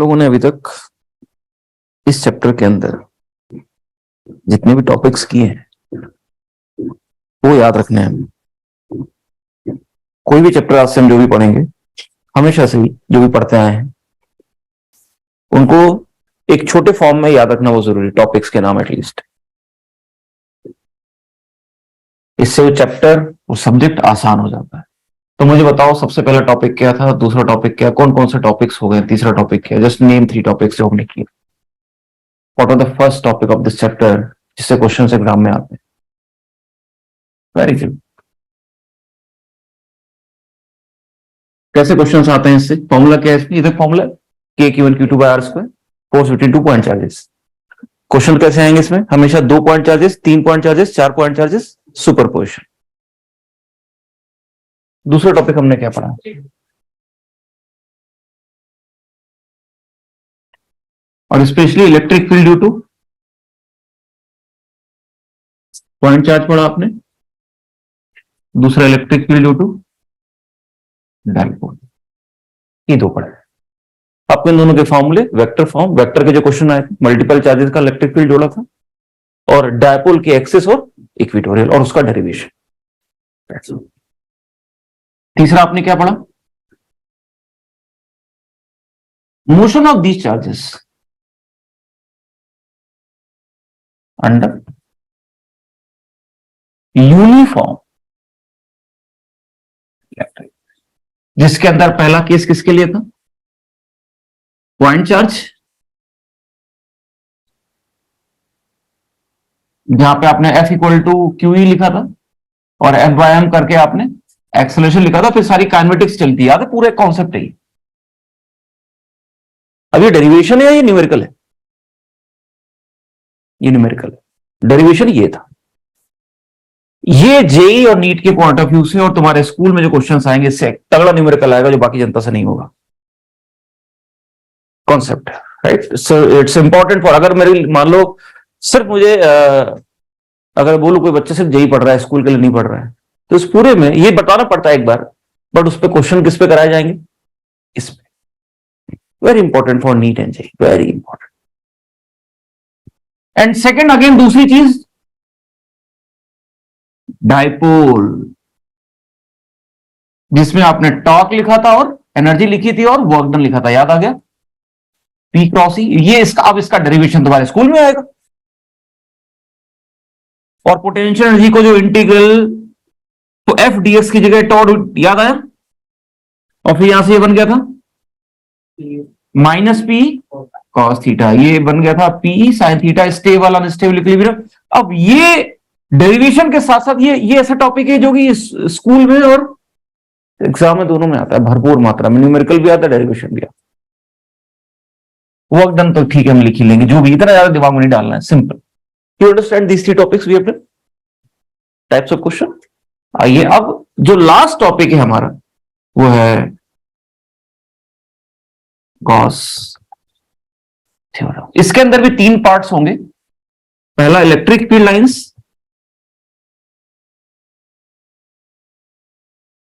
लोगों ने अभी तक इस चैप्टर के अंदर जितने भी टॉपिक्स किए हैं वो याद रखने हैं। कोई भी चैप्टर आज से हम जो भी पढ़ेंगे, हमेशा से ही जो भी पढ़ते आए हैं, उनको एक छोटे फॉर्म में याद रखना वो जरूरी, टॉपिक्स के नाम एटलीस्ट। इससे वो चैप्टर, वो सब्जेक्ट आसान हो जाता है। तो मुझे बताओ, सबसे पहला टॉपिक क्या था, दूसरा टॉपिक क्या, कौन कौन से टॉपिक्स हो गए, तीसरा टॉपिक क्या? जस्ट नेम 3 टॉपिक्स जो हमने किए। What are the first topic of this chapter, जिससे क्वेश्चन एग्जाम में आते हैं? Very good. कैसे क्वेश्चंस आते हैं इससे? फॉर्मूला क्या है इसमें? ये formula K=Q1 Q2 by R², force between 2 point charges. Question कैसे आएंगे इसमें? हमेशा 2 point charges, 3 point charges, 4 point charges, superposition. दूसरा टॉपिक हमने क्या पढ़ा? और specially electric field due to point charge पढ़ा आपने। दूसरा electric field due to dipole. ये 2 पढ़े। आपको इन दोनों के फॉर्मूले, वेक्टर फॉर्म, वेक्टर के जो क्वेश्चन आए थे, मल्टीपल चार्जेस का इलेक्ट्रिक फील्ड जोड़ा था, और डायपोल के एक्सिस और इक्वेटोरियल और उसका डेरिवेशन। तीसरा आपने क्या पढ़ा? Motion of these charges under uniform electric, जिसके अंदर पहला केस किसके लिए था? पॉइंट चार्ज, जहां पे आपने F=QE लिखा था और F/m करके आपने एक्सेलरेशन लिखा था, फिर सारी काइनेमेटिक्स चलती है। याद है? पूरे कॉन्सेप्ट है। अब ये डेरिवेशन है या ये न्यूमेरिकल है? ये न्यूमेरिकल है। डेरिवेशन ये था। ये जेई और नीट के पॉइंट ऑफ व्यू से और तुम्हारे स्कूल में जो क्वेश्चंस आएंगे, इससे तगड़ा न्यूमेरिकल आएगा जो बाकी जनता से नहीं होगा। Concept, right? So it's important for, अगर मेरी मान लो सिर्फ मुझे अगर बोलूं कोई बच्चा सिर्फ जेई पढ़ रहा है, स्कूल के लिए नहीं पढ़ रहा है, तो इस पूरे में ये बताना पड़ता है एक बार, बट उस पर क्वेश्चन किस पे कराए जाएंगे? इस पे। Very important for NEET and JEE, very important. And second, again दूसरी चीज, डाइपोल, जिसमें आपने टॉर्क लिखा था और एनर्जी लिखी थी और वर्क डन लिखा था। याद आ गया? P cross E। ये इसका, अब इसका डेरिवेशन तुम्हारे स्कूल में आएगा। और पोटेंशियल एनर्जी को जो इंटीग्रल, तो FdX की जगह टॉड, याद आया? और फिर यहां से ये बन गया था -P cos थीटा, ये बन गया था P sin theta, stable unstable equilibrium. अब ये डेरिवेशन के साथ साथ ये ऐसा टॉपिक है जो कि स्कूल में और एग्जाम में दोनों में आता है भरपूर मात्रा में। न्यूमेरिकल भी आता है, डेरिवेशन भी आता है। वर्क डन तो ठीक है, हम लिख ही लेंगे, जो भी, इतना ज्यादा दिमाग में नहीं डालना है, simple. You understand these 3 topics we have done, types of question. आइए, अब जो लास्ट टॉपिक है हमारा वो है गॉस थ्योरम। इसके अंदर भी 3 पार्ट्स होंगे। पहला electric field lines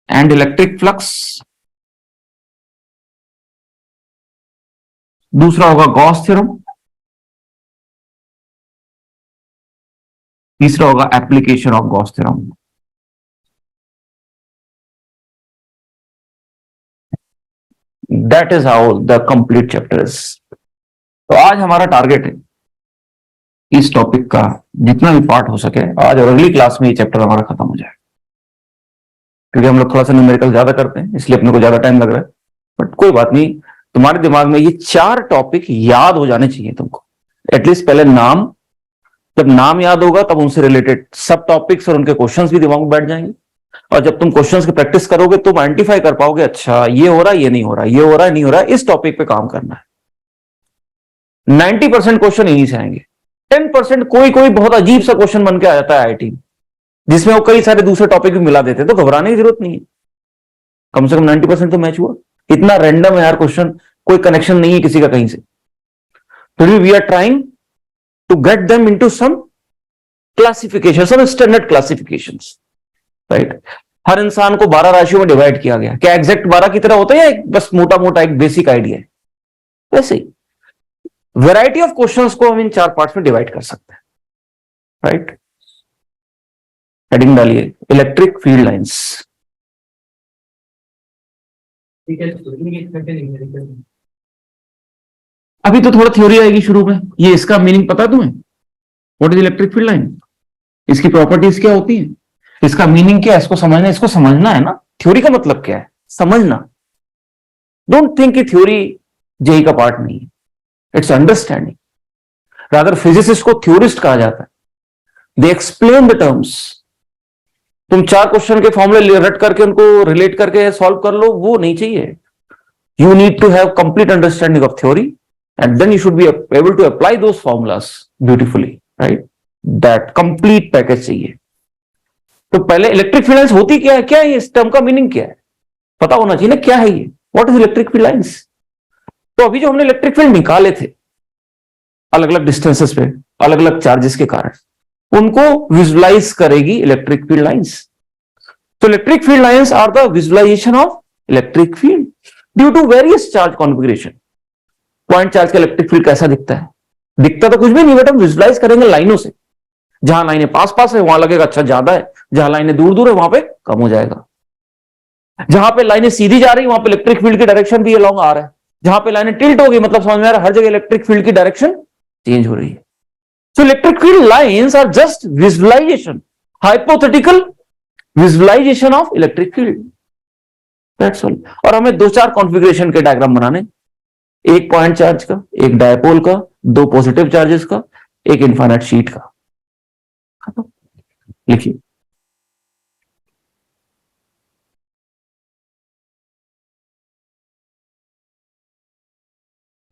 and electric flux, दूसरा होगा गॉस थ्योरम, तीसरा होगा application of Gauss theorem. That is how the complete chapter is. तो आज हमारा टारगेट है इस टॉपिक का जितना भी पार्ट हो सके आज और अगली क्लास में ये चैप्टर हमारा खत्म हो जाए, क्योंकि हम लोग थोड़ा सा न्यूमेरिकल ज्यादा करते हैं, इसलिए अपने को ज्यादा टाइम लग रहा है। बट कोई बात नहीं, तुम्हारे दिमाग में ये 4 टॉपिक याद हो जाने चाहिए तुमको। एटलीस्ट पहले नाम, जब नाम याद होगा तब उनसे रिलेटेड सब टॉपिक्स और उनके क्वेश्चंस भी दिमाग में बैठ जाएंगे। और जब तुम क्वेश्चंस की प्रैक्टिस करोगे तुम आइडेंटिफाई कर पाओगे, अच्छा ये हो रहा है, ये नहीं हो रहा, ये हो रहा है, नहीं हो रहा है, इस टॉपिक पे काम करना है। 90% क्वेश्चन यहीं से आएंगे। 10% कोई कोई बहुत अजीब सा क्वेश्चन बन के आ जाता है आईआईटी, जिसमें वो कई सारे दूसरे टॉपिक भी मिला देते हैं, तो घबराने की जरूरत नहीं है। कम से कम 90% तो मैच हुआ। इतना रैंडम है यार क्वेश्चन, कोई कनेक्शन नहीं है किसी का कहीं से। तो we are trying to get them into some classification, some standard classifications, right? हर इंसान को 12 राशियों में डिवाइड किया गया। क्या एग्जैक्ट 12 की तरह होता है या बस मोटा मोटा एक बेसिक आइडिया है? वैसे ही वैरायटी ऑफ क्वेश्चंस को हम इन 4 पार्ट्स में डिवाइड कर सकते हैं, राइट। हेडिंग डालिए इलेक्ट्रिक फील्ड लाइंस। अभी तो थोड़ा थ्योरी आएगी शुरू में। ये इसका मीनिंग पता है तुम्हें? What is electric field line, इसकी प्रॉपर्टीज क्या होती है, इसका मीनिंग क्या है, इसको समझना है ना। थ्योरी का मतलब क्या है? समझना। डोंट थिंक कि थ्योरी जेई का पार्ट नहीं है, इट्स अंडरस्टैंडिंग। रादर फिजिसिस्ट को थ्योरिस्ट कहा जाता है, दे एक्सप्लेन द टर्म्स। तुम 4 क्वेश्चन के फॉर्मूले रट करके उनको रिलेट करके सॉल्व कर लो, वो नहीं चाहिए। You need to have complete understanding of theory and then you should be able to apply those formulas beautifully, right. That complete package चाहिए। तो पहले इलेक्ट्रिक फील्ड लाइंस होती क्या है, क्या है इस टर्म का मीनिंग क्या है, पता होना चाहिए ना क्या है ये, what is electric field lines. तो अभी जो हमने इलेक्ट्रिक फील्ड निकाले थे अलग अलग डिस्टेंसेस पे अलग अलग चार्जेस के कारण, उनको विजुलाइज करेगी इलेक्ट्रिक फील्ड लाइंस। तो electric field lines are the visualization of electric field due to various charge configuration. Point charge का इलेक्ट्रिक फील्ड कैसा दिखता है? दिखता तो कुछ भी नहीं, बट हम विजुलाइज करेंगे लाइनों से। जहां लाइनें पास पास है वहां लगेगा अच्छा ज्यादा है, जहां लाइनें दूर दूर है वहां पे कम हो जाएगा। जहां पे लाइनें सीधी जा रही है वहां पे इलेक्ट्रिक फील्ड की डायरेक्शन भी अलॉन्ग आ रहा है, जहां पे लाइनें टिल्ट होगी मतलब समझ में आ रहा है हर जगह इलेक्ट्रिक फील्ड की डायरेक्शन चेंज हो रही है। So electric field lines are just visualization, hypothetical visualization of electric field, that's all. और हमें 2-4 कॉन्फ़िगरेशन के डायग्राम बनाने, एक पॉइंट चार्ज का, एक डायपोल का, 2 पॉजिटिव चार्जेस का, एक इनफाइनाइट शीट का। लिखिए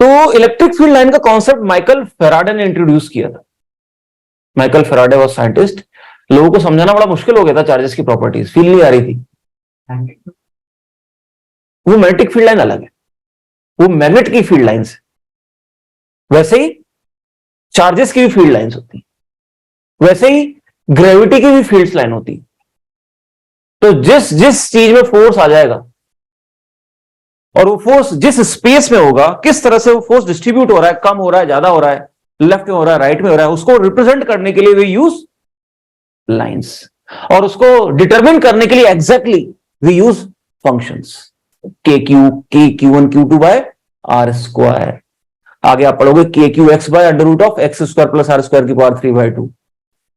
तो इलेक्ट्रिक फील्ड लाइन का कॉन्सेप्ट माइकल फेराडे ने इंट्रोड्यूस किया था। Michael Faraday was scientist. लोगों को समझाना बड़ा मुश्किल हो गया था, चार्जेस की प्रॉपर्टीज फील नहीं आ रही थी। वो मैग्नेटिक फील्ड लाइन अलग है, वो मैग्नेट की फील्ड लाइन है। वैसे ही चार्जेस की भी फील्ड लाइंस होती, वैसे ही ग्रेविटी की भी फील्ड लाइन होती। तो जिस जिस चीज में फोर्स आ जाएगा और वो फोर्स जिस स्पेस में होगा, किस तरह से वो फोर्स डिस्ट्रीब्यूट हो रहा है, कम हो रहा है, ज्यादा हो रहा है, लेफ्ट में हो रहा है, राइट में हो रहा है, उसको रिप्रेजेंट करने के लिए वी यूज लाइंस। और उसको डिटरमिन करने के लिए exactly we use functions, Q1 Q2 by R square. आगे आप पढ़ोगे KQ x by under root of x square plus R square की पावर 3/2।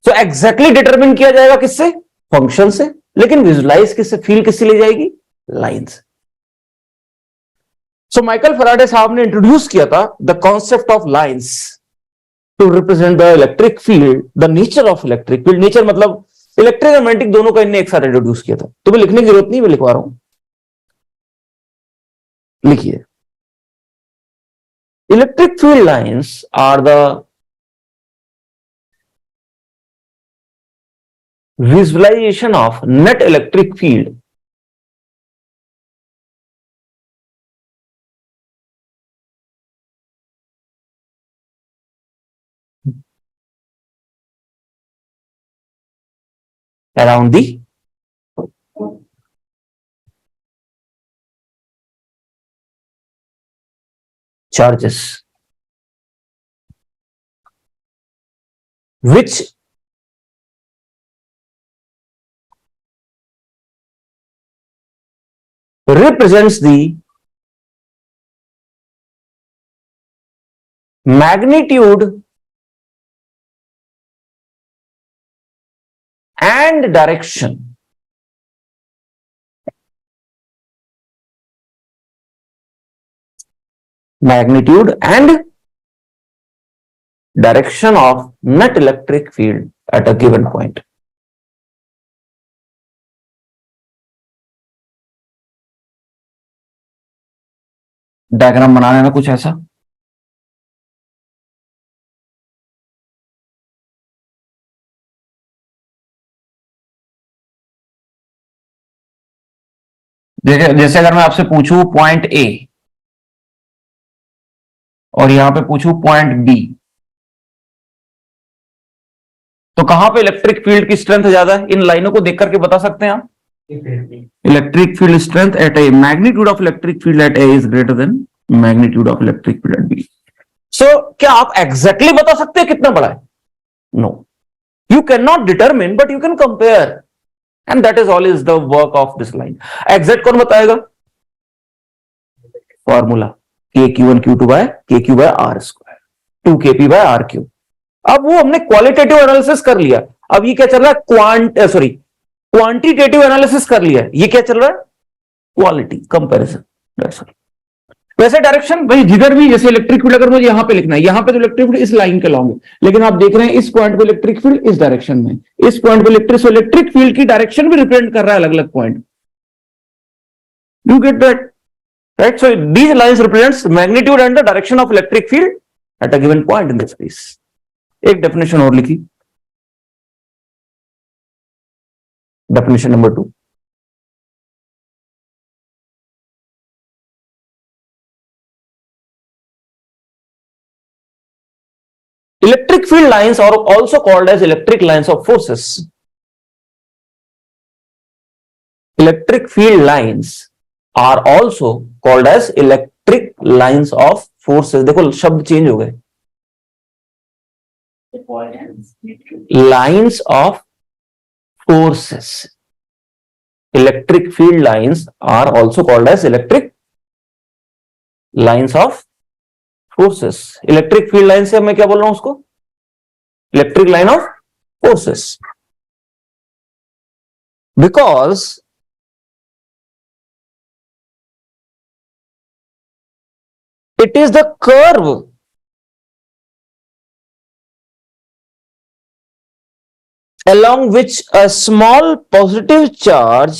सो एग्जैक्टली डिटरमिन किया जाएगा किससे? फंक्शन से। लेकिन विजुलाइज किससे, फील किससे ली जाएगी? लाइंस। सो माइकल फैराडे साहब ने इंट्रोड्यूस किया था the concept of lines to represent the electric field, the nature of electric field. Nature मतलब इलेक्ट्रिक और मैग्नेटिक दोनों का इनने एक साथ इंट्रोड्यूस किया था। तुम्हें लिखने की जरूरत नहीं, मैं लिखवा रहा हूं, लिखिए। Electric field lines are the visualization of net electric field around the charges which represents the magnitude and direction of net electric field at a given point. Diagram बनाने में कुछ ऐसा, जैसे अगर मैं आपसे पूछूं पॉइंट ए और यहां पे पूछूं पॉइंट बी, तो कहां पे इलेक्ट्रिक फील्ड की स्ट्रेंथ ज्यादा है? इन लाइनों को देख करके बता सकते हैं आप। Electric field strength at A, magnitude of electric field at A is greater than magnitude of electric field at B. So क्या आप एग्जैक्टली बता सकते हैं कितना बड़ा है? No, you can not determine but you can compare, and that is all is the work of this line. Exact कौन बताएगा? Formula KQ1 Q2 by KQ by R square, 2KP by RQ। अब वो हमने qualitative analysis कर लिया, अब ये क्या चल रहा है? क्वांटिटेटिव एनालिसिस कर लिया, ये क्या चल रहा है? Quality comparison. वैसे डायरेक्शन भाई जिधर भी, जैसे इलेक्ट्रिक फील्ड अगर मुझे यहां पे लिखना है, यहां पे तो इलेक्ट्रिक फील्ड इस लाइन के लॉन्ग है, लेकिन आप देख रहे हैं इस पॉइंट पे इलेक्ट्रिक फील्ड इस डायरेक्शन में, इस पॉइंट पे इलेक्ट्रिक फील्ड की डायरेक्शन भी रिप्रेजेंट कर रहा है अलग अलग point. You get that right? So these lines represents magnitude and the direction of electric field at a given point in the space. एक डेफिनेशन और लिखी, definition number 2। Electric field lines are also called as electric lines of forces. Electric field lines are also called as electric lines of forces. देखो शब्द change हो गए, lines of forces. Electric field lines are also called as electric lines of forces. Electric field line से मैं क्या बोल रहा हूं उसको? Electric line of forces, because it is the curve along which a small positive charge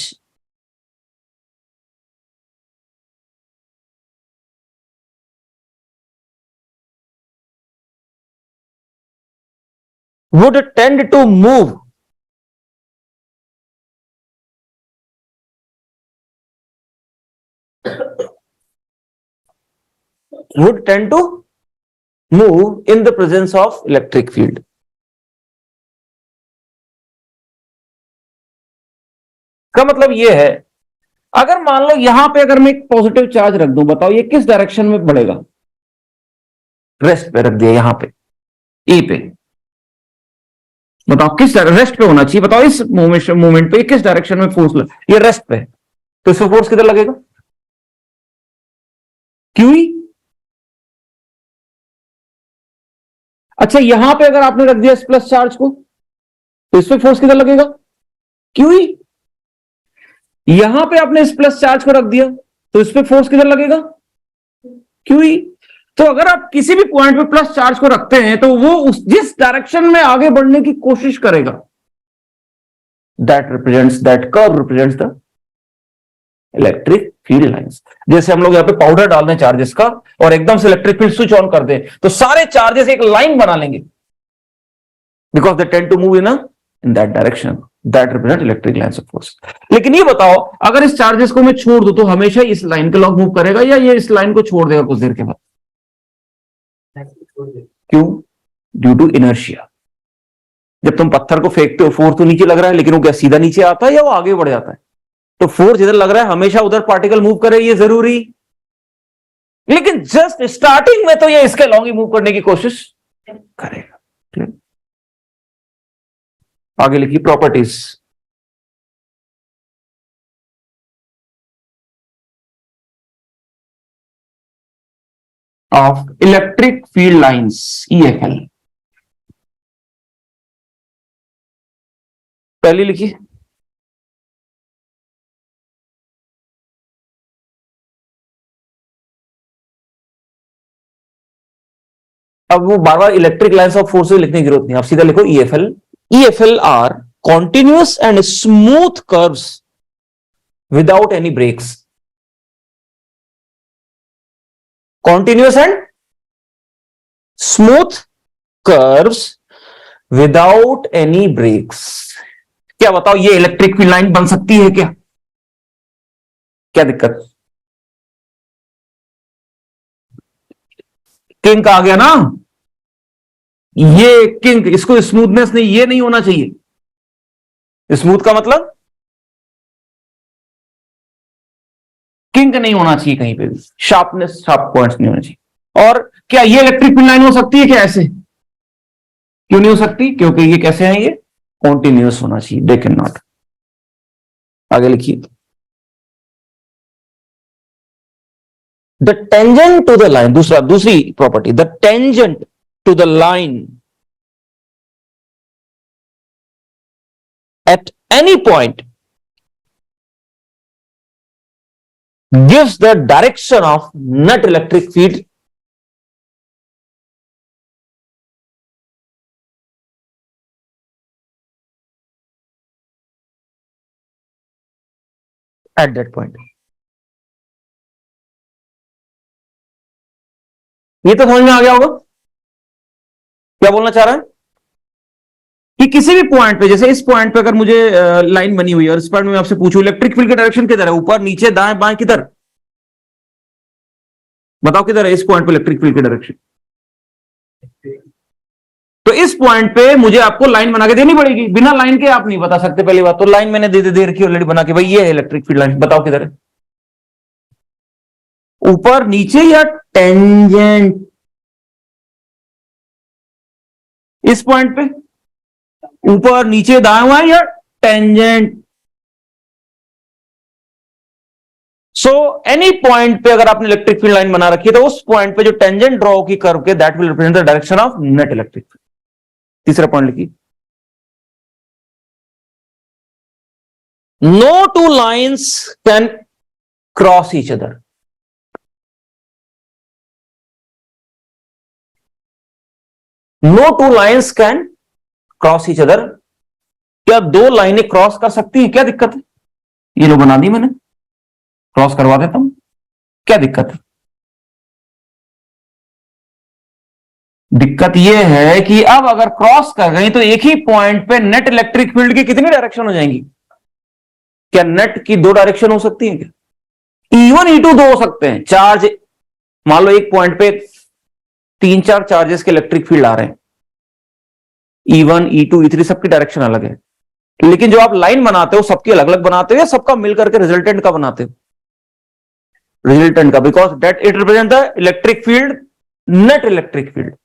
would tend to move in the presence of electric field. का मतलब ये है, अगर मान लो यहां पे अगर मैं एक पॉजिटिव चार्ज रख दूं, बताओ ये किस डायरेक्शन में बढ़ेगा? रेस्ट पे रख दिया, यहां पे ई पे, बताओ किस रेस्ट पे होना चाहिए? बताओ इस मूवमेंट पे किस डायरेक्शन में फोर्स ये रेस्ट पे, तो इसमें फोर्स किधर लगेगा? क्यू। अच्छा यहां पे अगर आपने रख दिया इस प्लस चार्ज को, तो इस पे फोर्स किधर लगेगा? क्यू। यहां पे आपने इस प्लस चार्ज को रख दिया, तो इस पे फोर्स किधर लगेगा? क्यू। तो अगर आप किसी भी पॉइंट पे प्लस चार्ज को रखते हैं तो वो जिस डायरेक्शन में आगे बढ़ने की कोशिश करेगा, that curve represents the electric field lines. जैसे हम लोग यहाँ पे पाउडर डाल दें चार्जेस का और एकदम से इलेक्ट्रिक फील्ड स्विच ऑन कर दें, तो सारे चार्जेस एक लाइन बना लेंगे, because they tend to move in that direction, that represent electric lines of force. लेकिन ये बताओ, अगर इस चार्जेस को मैं छोड़ दूं तो हमेशा इस लाइन के लॉन्ग मूव करेगा, या ये इस लाइन को छोड़ देगा कुछ देर के बाद? क्यों? Due to inertia. जब तुम पत्थर को फेंकते हो, फोर्स तो नीचे लग रहा है, लेकिन वो क्या सीधा नीचे आता है या वो आगे बढ़ जाता है? तो फोर्स जिधर लग रहा है हमेशा उधर पार्टिकल मूव करे, ये जरूरी, लेकिन जस्ट स्टार्टिंग में तो ये इसके लॉन्ग ही मूव करने की कोशिश करेगा। आगे लिखिए properties. Of electric field lines, EFL। पहली लिखिए, अब वो बार बार इलेक्ट्रिक लाइंस ऑफ फोर्सेस लिखने की जरूरत नहीं, आप सीधा लिखो EFL। EFL are continuous and smooth curves without any breaks. Continuous and smooth curves without any breaks. क्या बताओ, ये इलेक्ट्रिक फील्ड लाइन बन सकती है क्या? क्या दिक्कत? किंक आ गया ना, ये किंक, इसको स्मूथनेस नहीं, ये नहीं होना चाहिए। स्मूथ का मतलब किंक का नहीं होना चाहिए कहीं पे भी, शार्पनेस, शार्प पॉइंट्स नहीं होना चाहिए। और क्या ये इलेक्ट्रिक फील्ड लाइन हो सकती है क्या ऐसे? क्यों नहीं हो सकती? क्योंकि ये कैसे हैं, ये कॉन्टिन्यूअस होना चाहिए, दे कैन नॉट। आगे लिखिए, the tangent to the line, दूसरी प्रॉपर्टी, the tangent to the line at any point gives the direction of net electric field at that point। ये तो समझ में आ गया होगा क्या बोलना चाह रहा है कि किसी भी पॉइंट पे, जैसे इस पॉइंट पे अगर मुझे लाइन बनी हुई है और इस पॉइंट में आपसे पूछूं इलेक्ट्रिक फील्ड की डायरेक्शन किधर है, ऊपर नीचे दाएं बाएं किधर, बताओ किधर है इस पॉइंट पे इलेक्ट्रिक फील्ड की डायरेक्शन? तो इस पॉइंट पे मुझे आपको लाइन बना के देनी पड़ेगी, बिना लाइन के आप नहीं बता सकते। पहली बात तो लाइन मैंने दे रखी ऑलरेडी बना के, भाई ये है इलेक्ट्रिक फील्ड लाइन, बताओ किधर है, ऊपर नीचे या टेंजेंट? इस पॉइंट पे ऊपर नीचे दाएं बाएं या टेंजेंट? सो एनी पॉइंट पे अगर आपने इलेक्ट्रिक फील्ड लाइन बना रखी है तो उस पॉइंट पे जो टेंजेंट ड्रॉ की कर्व के, that will represent the direction of net electric field. तीसरा पॉइंट लिखिए, no two lines can cross each other. No two lines can cross each other, क्या दो लाइनें क्रॉस कर सकती हैं? क्या दिक्कत है? ये लो बना दी मैंने, क्रॉस करवा देता हूं, क्या दिक्कत है? दिक्कत यह है कि अब अगर क्रॉस कर गई तो एक ही पॉइंट पे नेट इलेक्ट्रिक फील्ड की कितनी डायरेक्शन हो जाएंगी? क्या नेट की दो डायरेक्शन हो सकती है क्या? E1 E2 दो हो सकते हैं। चार्ज, मान लो एक पॉइंट पे 3-4 चार्जेस के इलेक्ट्रिक फील्ड आ रहे हैं, E1 E2 E3 सबकी डायरेक्शन अलग है, लेकिन जो आप लाइन बनाते हो सबकी अलग अलग बनाते हो या सबका मिलकर के रिजल्टेंट का बनाते हो? रिजल्टेंट का, because that it represent the electric field, net electric field.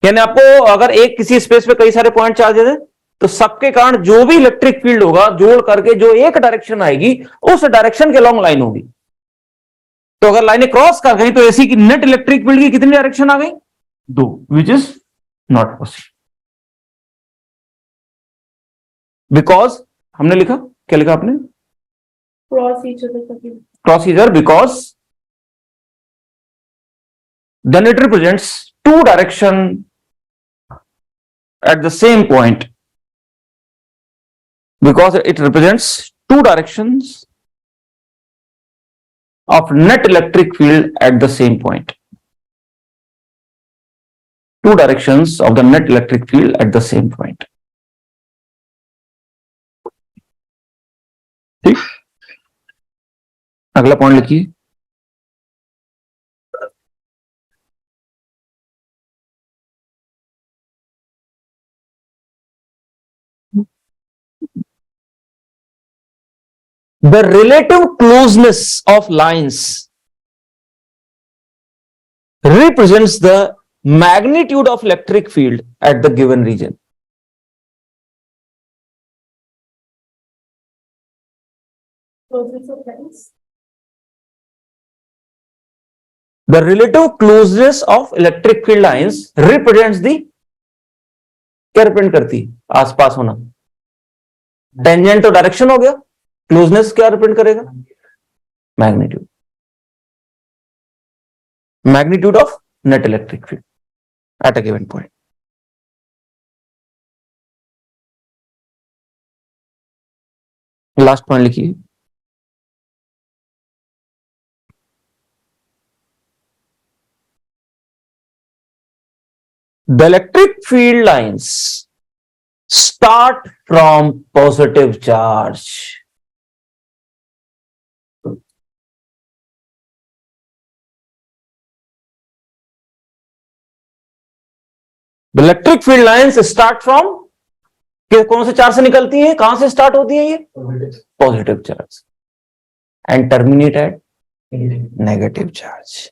यानी आपको अगर एक किसी स्पेस पे कई सारे पॉइंट चार्जेस है तो सबके कारण जो भी इलेक्ट्रिक फील्ड होगा जोड़ करके जो एक डायरेक्शन आएगी उस डायरेक्शन के लॉन्ग लाइन होगी। तो अगर लाइनें क्रॉस कर गई तो ऐसी की नेट इलेक्ट्रिक फील्ड की कितनी डायरेक्शन आ गई? दो, which is not possible, because हमने लिखा, क्या लिखा आपने? Cross each other, because then it represents two direction at the same point, because it represents two directions of net electric field at the same point, two directions of the net electric field at the same point। ठीक, अगला point लिखिए, the relative closeness of lines represents the magnitude of electric field at the given region। The relative closeness of electric field lines represents the, क्या represent करती? आसपास होना। Tangent तो direction हो गया, क्लोजनेस क्या रिप्रेजेंट करेगा? Magnitude, magnitude of net electric field at a given point. Last point लिखिए, the electric field lines start from positive charge। The electric field lines start from, कौन से चार्ज से निकलती हैं? कहां से स्टार्ट होती है ये? Positive charge, and terminate at negative charge.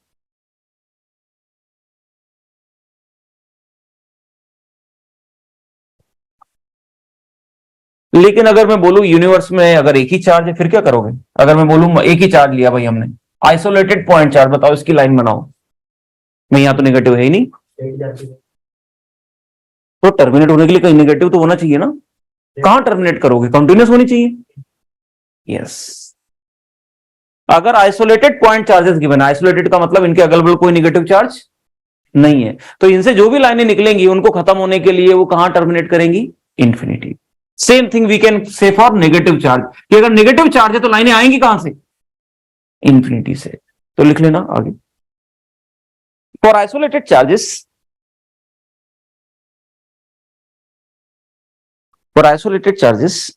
लेकिन अगर मैं बोलूं यूनिवर्स में अगर एक ही चार्ज है फिर क्या करोगे? अगर मैं बोलूं एक ही चार्ज लिया भाई हमने, आइसोलेटेड पॉइंट चार्ज, बताओ इसकी लाइन बनाओ। मैं यहां तो नेगेटिव है ही नहीं, तो टर्मिनेट होने के लिए कहीं नेगेटिव तो होना चाहिए ना। कहां टर्मिनेट करोगे? कंटिन्यूस होनी चाहिए। यस, अगर isolated point charges given, isolated का मतलब इनके अगल बगल कोई नेगेटिव चार्ज नहीं है, तो इनसे जो भी लाइनें निकलेंगी उनको खत्म होने के लिए वो कहां टर्मिनेट करेंगी? Infinity. Same thing we can say for negative charge, कि अगर नेगेटिव चार्ज है तो लाइनें आएंगी कहां से? इंफिनिटी से। तो लिख लेना आगे, for isolated charges, for isolated charges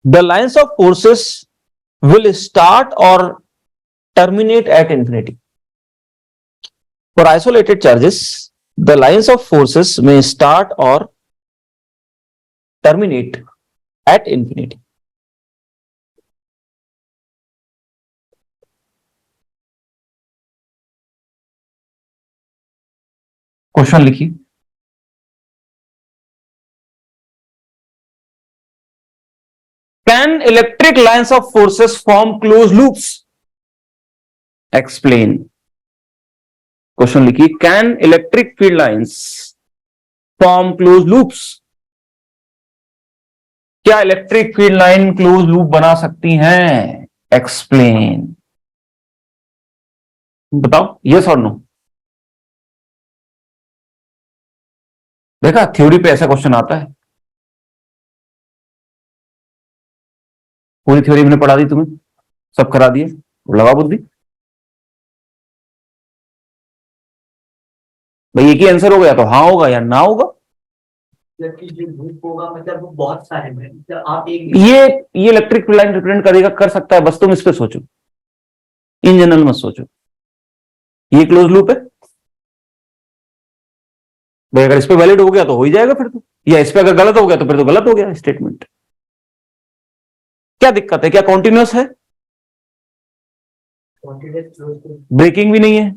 the lines of forces will start or terminate at infinity. For isolated charges, the lines of forces may start or terminate at infinity. Question लिखिए। Can electric lines of forces form closed loops? Explain. Question लिखिए, can electric field lines form close loops? क्या electric field line close loop बना सकती हैं? Explain. बताओ yes और no. देखा, theory पे ऐसा क्वेश्चन आता है। पूरी थ्योरी मैंने पढ़ा दी तुम्हें, सब करा दिए, लगा बुद्धि। भाई एक ही आंसर हो गया तो हाँ होगा या ना होगा। जबकि जो लूप होगा मतलब वो बहुत सारे में, मतलब आप एक ये इलेक्ट्रिक लाइन रिप्रेजेंट करेगा, कर सकता है, बस तुम इस पे सोचो, इन जनरल मत सोचो। ये क्लोज लूप है भाई, अगर इस पे वैलिड हो गया तो हो ही जाएगा फिर तो, या इस पे अगर गलत हो गया तो फिर तो गलत हो गया स्टेटमेंट। क्या दिक्कत है? क्या कॉन्टिन्यूस है? ब्रेकिंग भी नहीं है,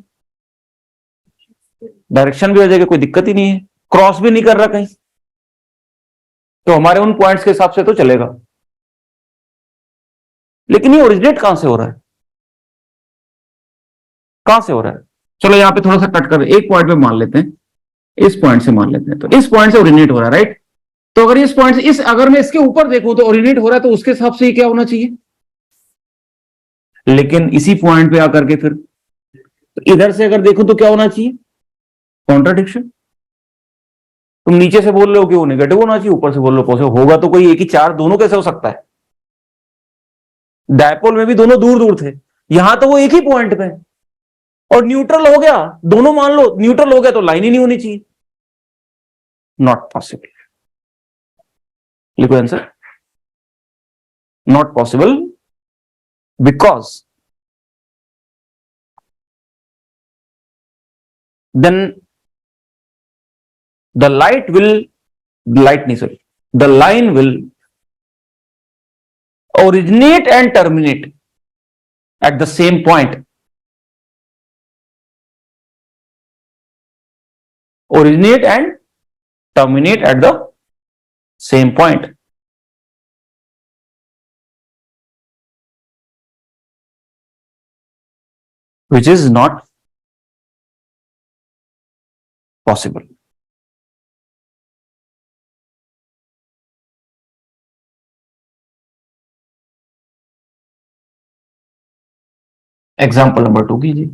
डायरेक्शन भी हो जाएगा, कोई दिक्कत ही नहीं है, क्रॉस भी नहीं कर रहा कहीं, तो हमारे उन पॉइंट्स के हिसाब से तो चलेगा। लेकिन ये ओरिजिनेट कहां से हो रहा है? कहां से हो रहा है? चलो यहां पे थोड़ा सा कट कर एक पॉइंट पे मान लेते हैं, इस पॉइंट से मान लेते हैं, तो इस पॉइंट से ओरिजिनेट हो रहा है, राइट? तो अगर इस पॉइंट से इस अगर मैं इसके ऊपर देखूं तो ओरिजिनेट हो रहा है, तो उसके हिसाब से ये क्या होना चाहिए? लेकिन इसी पॉइंट पे आकर के फिर तो इधर से अगर देखूं तो क्या होना चाहिए? कॉन्ट्राडिक्शन। तुम नीचे से बोल रहे हो कि वो नेगेटिव होना चाहिए, ऊपर से बोल रहे हो पॉजिटिव होगा, तो कोई एक ही चार दोनों कैसे हो सकता है? डायपोल में भी दोनों दूर दूर थे, यहां तो वो एक ही पॉइंट पे, और न्यूट्रल हो गया, दोनों मान लो न्यूट्रल हो गया तो लाइन ही नहीं होनी चाहिए। Not possible. लिखो answer, not possible because then the light will, light नहीं sorry, the line will originate and terminate at the same point. Originate and terminate at the same point, which is not possible. Example number 2 कीजिए।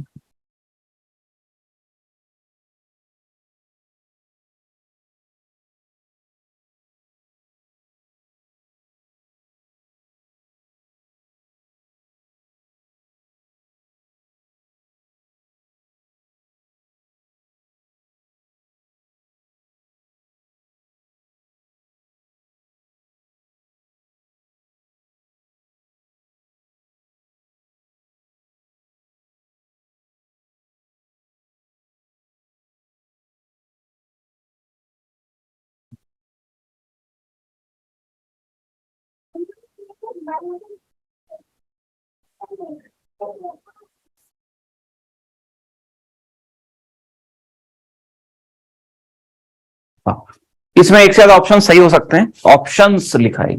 इसमें एक से ज्यादा option सही हो सकते हैं, ऑप्शंस लिखा है।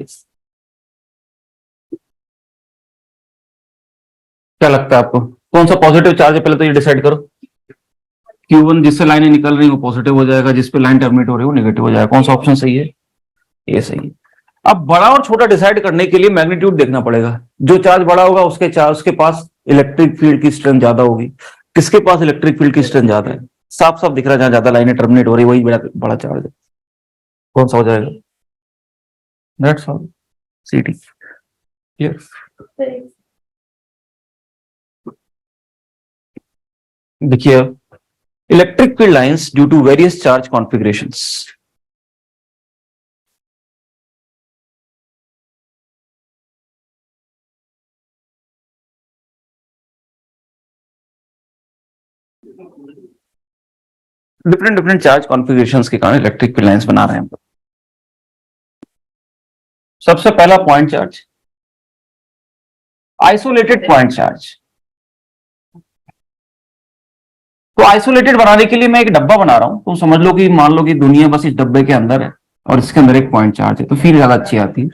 क्या लगता है आपको कौन सा पॉजिटिव चार्ज है, पहले तो ये डिसाइड करो। Q1 जिससे लाइनें निकल रही वो पॉजिटिव हो जाएगा, जिस पे लाइन टर्मिनेट हो रही है वो नेगेटिव हो जाएगा। कौन सा ऑप्शन सही है? ये सही है। अब बड़ा और छोटा डिसाइड करने के लिए मैग्नीट्यूड देखना पड़ेगा। जो चार्ज बड़ा होगा उसके पास इलेक्ट्रिक फील्ड की स्ट्रेंथ ज्यादा होगी। किसके पास इलेक्ट्रिक फील्ड की स्ट्रेंथ ज्यादा है? साफ साफ दिख रहा है, जहां ज्यादा लाइनें टर्मिनेट हो रही वही बड़ा बड़ा चार्ज है। कौन सा हो जाएगा? That's all. सीटी। देखिए, electric field lines due to various charge configurations. Different different charge configurations के कारण इलेक्ट्रिक फील्ड लाइंस बना रहे हैं। सबसे पहला point charge, isolated point charge. तो आइसोलेटेड बनाने के लिए मैं एक डब्बा बना रहा हूं, तो समझ लो कि मान लो कि दुनिया बस इस डब्बे के अंदर है और इसके अंदर एक पॉइंट चार्ज है, तो फील ज्यादा अच्छी आती है।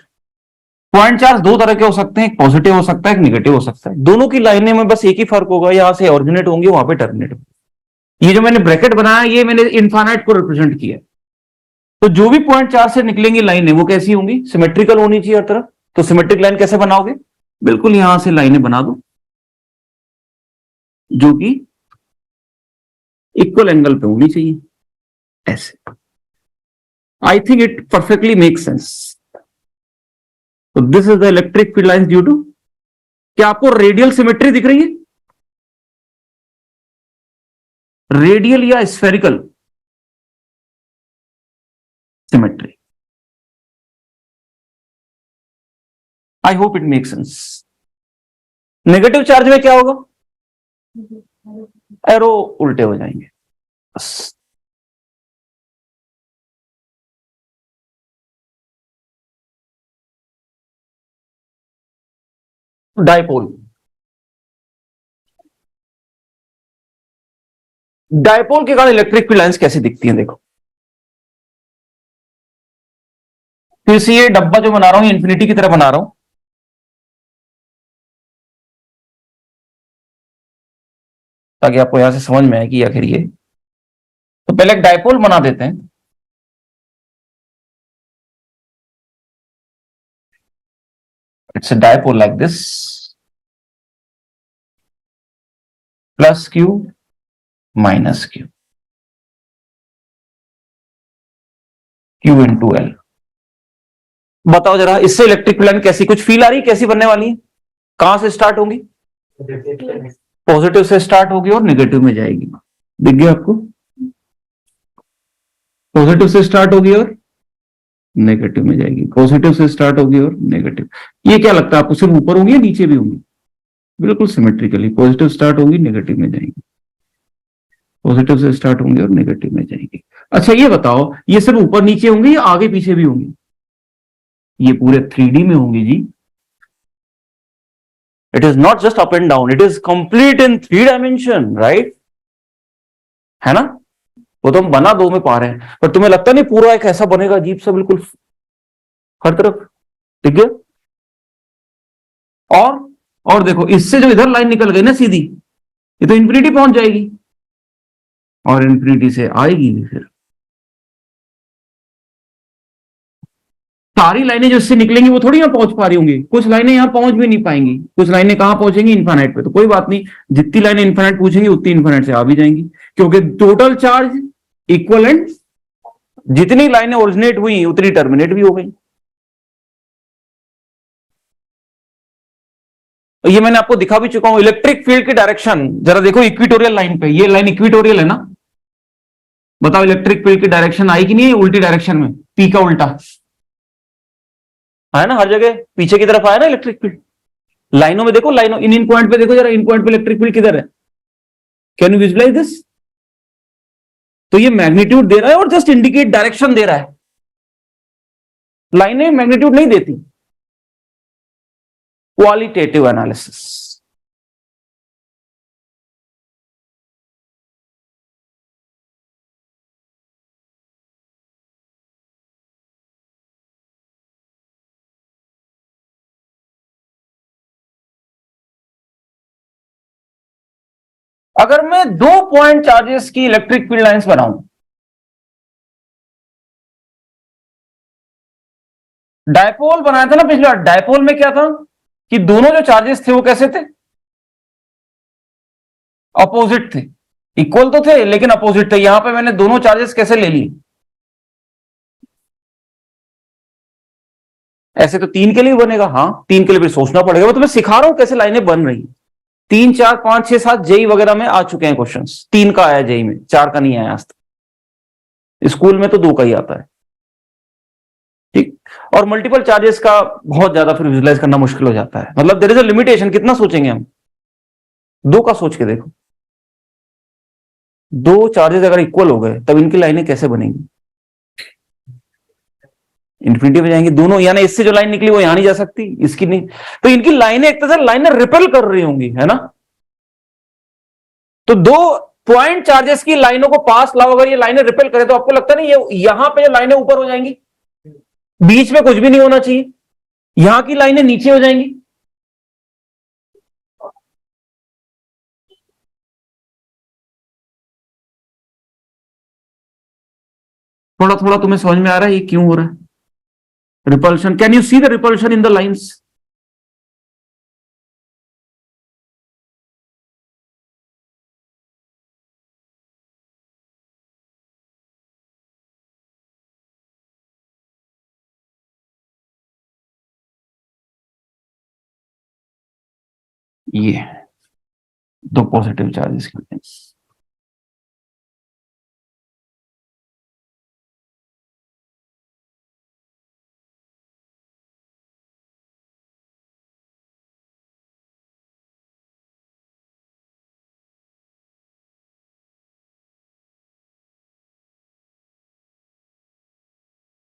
पॉइंट चार्ज दो तरह के हो सकते हैं, एक पॉजिटिव हो सकता है, एक निगेटिव हो सकता है। दोनों की लाइनें में बस एक ही फर्क होगा, यहां से ऑरिजिनेट होंगी वहां पे टर्मिनेट होंगी। ये जो मैंने ब्रैकेट बनाया ये मैंने इनफाइनाइट को रिप्रेजेंट किया। तो जो भी पॉइंट चार्ज से निकलेंगी लाइनें वो कैसी होंगी? सिमेट्रिकल होनी चाहिए हर तरफ। तो सिमेट्रिक लाइन कैसे बनाओगे? बिल्कुल यहां से लाइनें बना दो जो कि इक्वल एंगल पे होनी चाहिए, ऐसे। I think it perfectly make sense. तो this is the electric field lines due to, क्या आपको रेडियल सिमेट्री दिख रही है? रेडियल या spherical symmetry? I hope it make sense. Negative charge में क्या होगा? एरो उल्टे हो जाएंगे बस। डायपोल, डायपोल के कारण इलेक्ट्रिक फील्ड लाइंस कैसी दिखती हैं देखो। फिर से ये डब्बा जो बना रहा हूं इंफिनिटी की तरह बना रहा हूं, ताकि आपको यहां से समझ में आए कि आखिर ये। तो पहले एक डायपोल बना देते हैं। It's a dipole like this, plus Q minus Q, Q into L. बताओ जरा इससे इलेक्ट्रिक फील्ड लाइन कैसी, कुछ फील आ रही है कैसी बनने वाली है? कहां से स्टार्ट होंगी? पॉजिटिव से स्टार्ट होगी और नेगेटिव में जाएगी। दिख गया आपको? पॉजिटिव से स्टार्ट होगी और नेगेटिव में जाएगी, पॉजिटिव से स्टार्ट होगी और नेगेटिव। ये क्या लगता है आपको, सिर्फ ऊपर होंगी या नीचे भी होंगी? बिल्कुल सिमेट्रिकली, पॉजिटिव स्टार्ट होगी नेगेटिव में जाएंगी, पॉजिटिव से स्टार्ट होंगी और नेगेटिव में जाएंगी। अच्छा ये बताओ, ये सिर्फ ऊपर नीचे होंगी या आगे पीछे भी होंगी? ये पूरे 3D में होंगी जी। It is not just up and down, it is complete in 3 dimension, right? है ना? वो तो हम बना दो में पा रहे हैं, पर तुम्हें लगता नहीं पूरा एक ऐसा बनेगा अजीब सा, बिल्कुल हर तरफ? ठीक है। और देखो इससे जो इधर लाइन निकल गई ना सीधी, ये तो इंफिनिटी पहुंच जाएगी और इंफिनिटी से आएगी भी फिर। सारी लाइनें जो इससे निकलेंगी वो थोड़ी यहां पहुंच पा रही होंगी, कुछ लाइनें यहां पहुंच भी नहीं पाएंगी, कुछ लाइनें कहां पहुंचेंगी? इन्फाइनाइट पे। तो कोई बात नहीं, जितनी लाइनें इन्फाइनाइट पूछेंगी उतनी इन्फाइनाइट से आ भी जाएंगी, क्योंकि टोटल चार्ज इक्वलेंट, जितनी लाइनें ओरिजिनेट हुई उतनी टर्मिनेट भी हो गई। तो ये मैंने आपको दिखा भी चुका हूं। इलेक्ट्रिक फील्ड की डायरेक्शन जरा देखो इक्विटोरियल लाइन पे, ये लाइन इक्विटोरियल है ना? बताओ इलेक्ट्रिक फील्ड की डायरेक्शन आई कि नहीं है उल्टी डायरेक्शन में, पी का उल्टा है ना? हर जगह पीछे की तरफ आया ना इलेक्ट्रिक फील्ड। लाइनों में देखो, लाइनों इन पॉइंट पे देखो जरा, इन पॉइंट पे इलेक्ट्रिक फील्ड किधर है? Can you visualize this? तो ये मैग्नीट्यूड दे रहा है और जस्ट इंडिकेट डायरेक्शन दे रहा है, लाइनें मैग्नीट्यूड नहीं देती। Qualitative analysis. अगर मैं 2 पॉइंट चार्जेस की इलेक्ट्रिक फील्ड लाइंस बनाऊं, डायपोल बनाया था ना पिछले बार, डायपोल में क्या था कि दोनों जो चार्जेस थे वो कैसे थे, अपोजिट थे। इक्वल तो थे लेकिन अपोजिट थे। यहां पे मैंने दोनों चार्जेस कैसे ले लिए, ऐसे तो 3 के लिए बनेगा, हाँ 3 के लिए भी सोचना पड़ेगा। वो तो मैं सिखा रहा हूं कैसे लाइनें बन रही। 3 4 5 6 7 जेई वगैरह में आ चुके हैं क्वेश्चंस, 3 का आया जेई में, 4 का नहीं आया आज तक। स्कूल में तो 2 का ही आता है, ठीक। और मल्टीपल चार्जेस का बहुत ज्यादा फिर विजुलाइज करना मुश्किल हो जाता है, मतलब देयर इज अ लिमिटेशन। कितना सोचेंगे हम, 2 का सोच के देखो। 2 चार्जेस अगर इक्वल हो गए तब इनकी लाइनें कैसे बनेंगी, इन्फिनिटी में जाएंगी दोनों, यानी इससे जो लाइन निकली वो यहां नहीं जा सकती, इसकी नहीं। तो इनकी लाइनें एक तरह से लाइनें रिपेल कर रही होंगी, है ना। तो 2 पॉइंट चार्जेस की लाइनों को पास लाओ, अगर ये लाइनें रिपेल करे तो आपको लगता नहीं ये यहां पे जो लाइनें ऊपर हो जाएंगी, बीच में कुछ भी नहीं होना चाहिए, यहां की लाइनें नीचे हो जाएंगी। थोड़ा थोड़ा तुम्हें समझ में आ रहा है ये क्यों हो रहा है, repulsion. Can you see the repulsion in the lines. ये 2 पॉजिटिव चार्जेस की lines.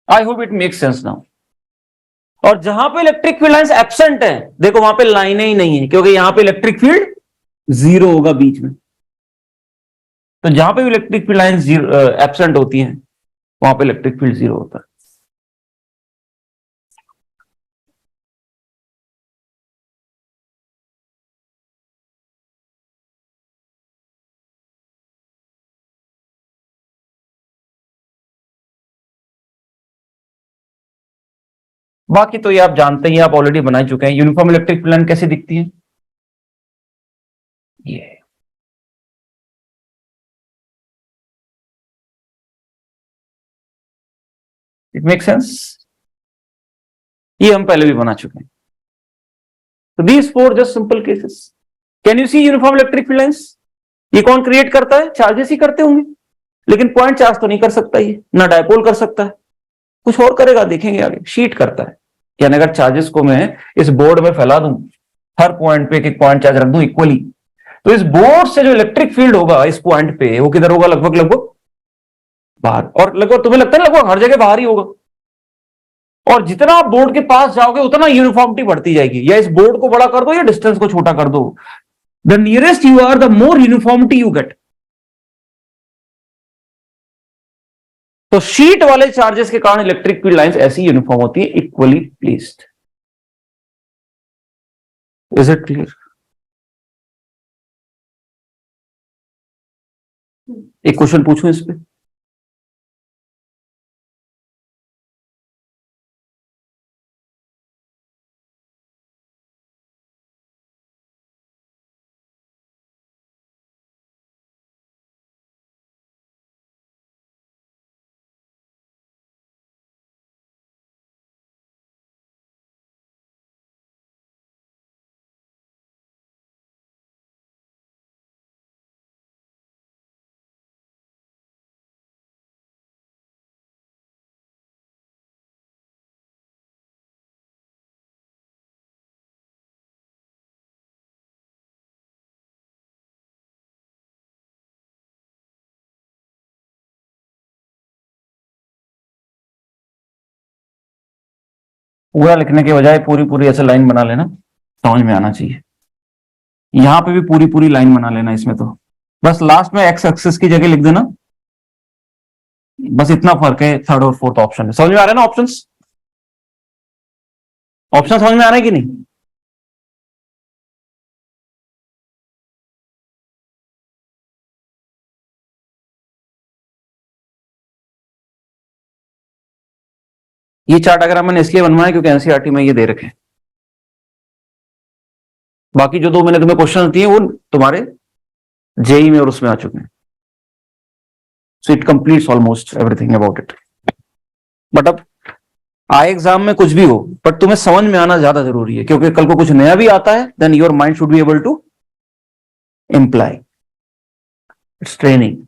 I hope it make sense now. और जहां पे इलेक्ट्रिक फील्ड लाइंस एब्सेंट है, देखो वहां पे लाइनें ही नहीं है, क्योंकि यहां पे इलेक्ट्रिक फील्ड 0 होगा बीच में। तो जहां पे इलेक्ट्रिक फील्ड लाइंस एब्सेंट होती हैं वहां पे इलेक्ट्रिक फील्ड 0 होता है। बाकी तो ये आप जानते ही, आप ऑलरेडी बना चुके हैं। यूनिफॉर्म इलेक्ट्रिक फील्ड लाइन कैसे दिखती है, ये इट मेक सेंस। ये हम पहले भी बना चुके हैं। तो these 4 just simple cases. Can you see uniform electric field lines. ये कौन क्रिएट करता है, चार्जेस ही करते होंगे, लेकिन पॉइंट चार्ज तो नहीं कर सकता, ये ना डायपोल कर सकता है, कुछ और करेगा देखेंगे आगे। शीट करता है, यानी अगर चार्जेस को मैं इस बोर्ड में फैला दूं, हर पॉइंट पे एक एक पॉइंट चार्ज रख दूं इक्वली, तो इस बोर्ड से जो इलेक्ट्रिक फील्ड होगा इस पॉइंट पे वो किधर होगा, लगभग लगभग बाहर। और लगभग तुम्हें लगता है लगभग हर जगह बाहर ही होगा। और जितना आप बोर्ड के पास जाओगे उतना यूनिफॉर्मिटी बढ़ती जाएगी। या इस बोर्ड को बड़ा कर दो या डिस्टेंस को छोटा कर दो, the nearest you are the more uniformity you get. तो शीट वाले चार्जेस के कारण इलेक्ट्रिक फील्ड लाइंस ऐसी यूनिफॉर्म होती है, equally placed. Is it clear. एक क्वेश्चन पूछूं इस पे। पूरा लिखने के बजाय पूरी पूरी ऐसे लाइन बना लेना। समझ में आना चाहिए। यहां पे भी पूरी पूरी लाइन बना लेना इसमें, तो बस लास्ट में एक्स एक्सिस की जगह लिख देना। बस इतना फर्क है थर्ड और फोर्थ ऑप्शन में। समझ में आ रहा है ना? ऑप्शंस ऑप्शन समझ में आ रहा है कि नहीं? ये चार्ट अगर मैंने इसलिए बनवाया क्योंकि एनसीईआरटी में ये दे रखे हैं। बाकी जो दो मैंने तुम्हें क्वेश्चन दिए वो तुम्हारे जेई में और उसमें आ चुके हैं। So it completes almost everything about it. But अब आए एग्जाम में कुछ भी हो, बट तुम्हें समझ में आना ज्यादा जरूरी है, क्योंकि कल को कुछ नया भी आता है, then your mind should be able to imply. It's training.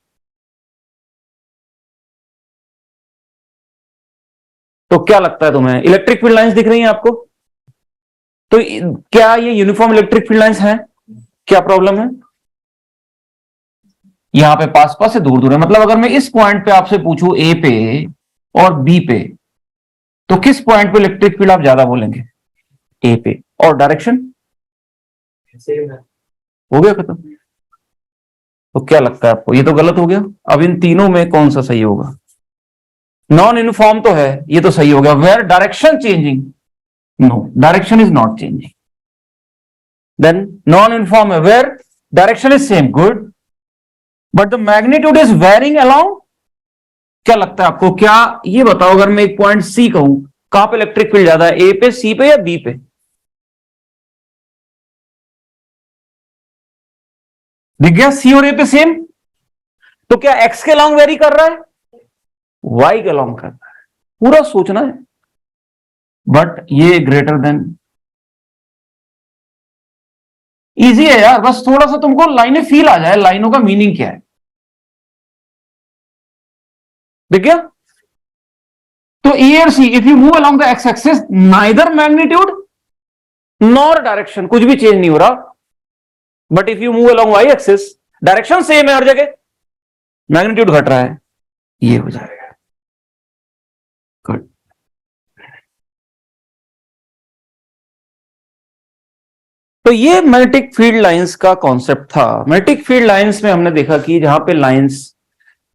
तो क्या लगता है तुम्हें, इलेक्ट्रिक फील्ड लाइंस दिख रही हैं आपको? तो क्या ये यूनिफॉर्म इलेक्ट्रिक फील्ड लाइंस हैं? क्या प्रॉब्लम है? यहां पे पास पास से दूर दूर है। मतलब अगर मैं इस पॉइंट पे आपसे पूछूं ए पे और बी पे, तो किस पॉइंट पे इलेक्ट्रिक फील्ड आप ज्यादा बोलेंगे? ए पे। और डायरेक्शन सेम है। हो गया खत्म। तो क्या लगता है आपको, ये तो गलत हो गया। अब इन तीनों में कौन सा सही होगा? नॉन यूनिफॉर्म तो है, ये तो सही हो गया। Where direction changing? No, direction is not changing. Then non uniform है, where direction is same, good, but the magnitude is varying along. क्या लगता है आपको? क्या ये बताओ, अगर मैं एक पॉइंट सी कहूं, कहां पे इलेक्ट्रिक फील्ड ज्यादा है, ए पे, सी पे या बी पे? दिख गया? सी और ए पे सेम। तो क्या एक्स के लॉन्ग वेरी कर रहा है? वाई के लॉन्ग कर रहा है। पूरा सोचना है। बट ये ग्रेटर देन, इजी है यार, बस थोड़ा सा तुमको लाइनें फील आ जाए, लाइनों का मीनिंग क्या है। देख गया? तो ए और C, if you move along the X axis, neither magnitude nor direction, कुछ भी चेंज नहीं हो रहा। But if you move along Y axis, direction same है हर जगह, मैग्नीट्यूड घट रहा है। ये हो जाएगा। गुड। तो ये मैग्नेटिक फील्ड लाइंस का कॉन्सेप्ट था। मैग्नेटिक फील्ड लाइंस में हमने देखा कि जहां पे लाइंस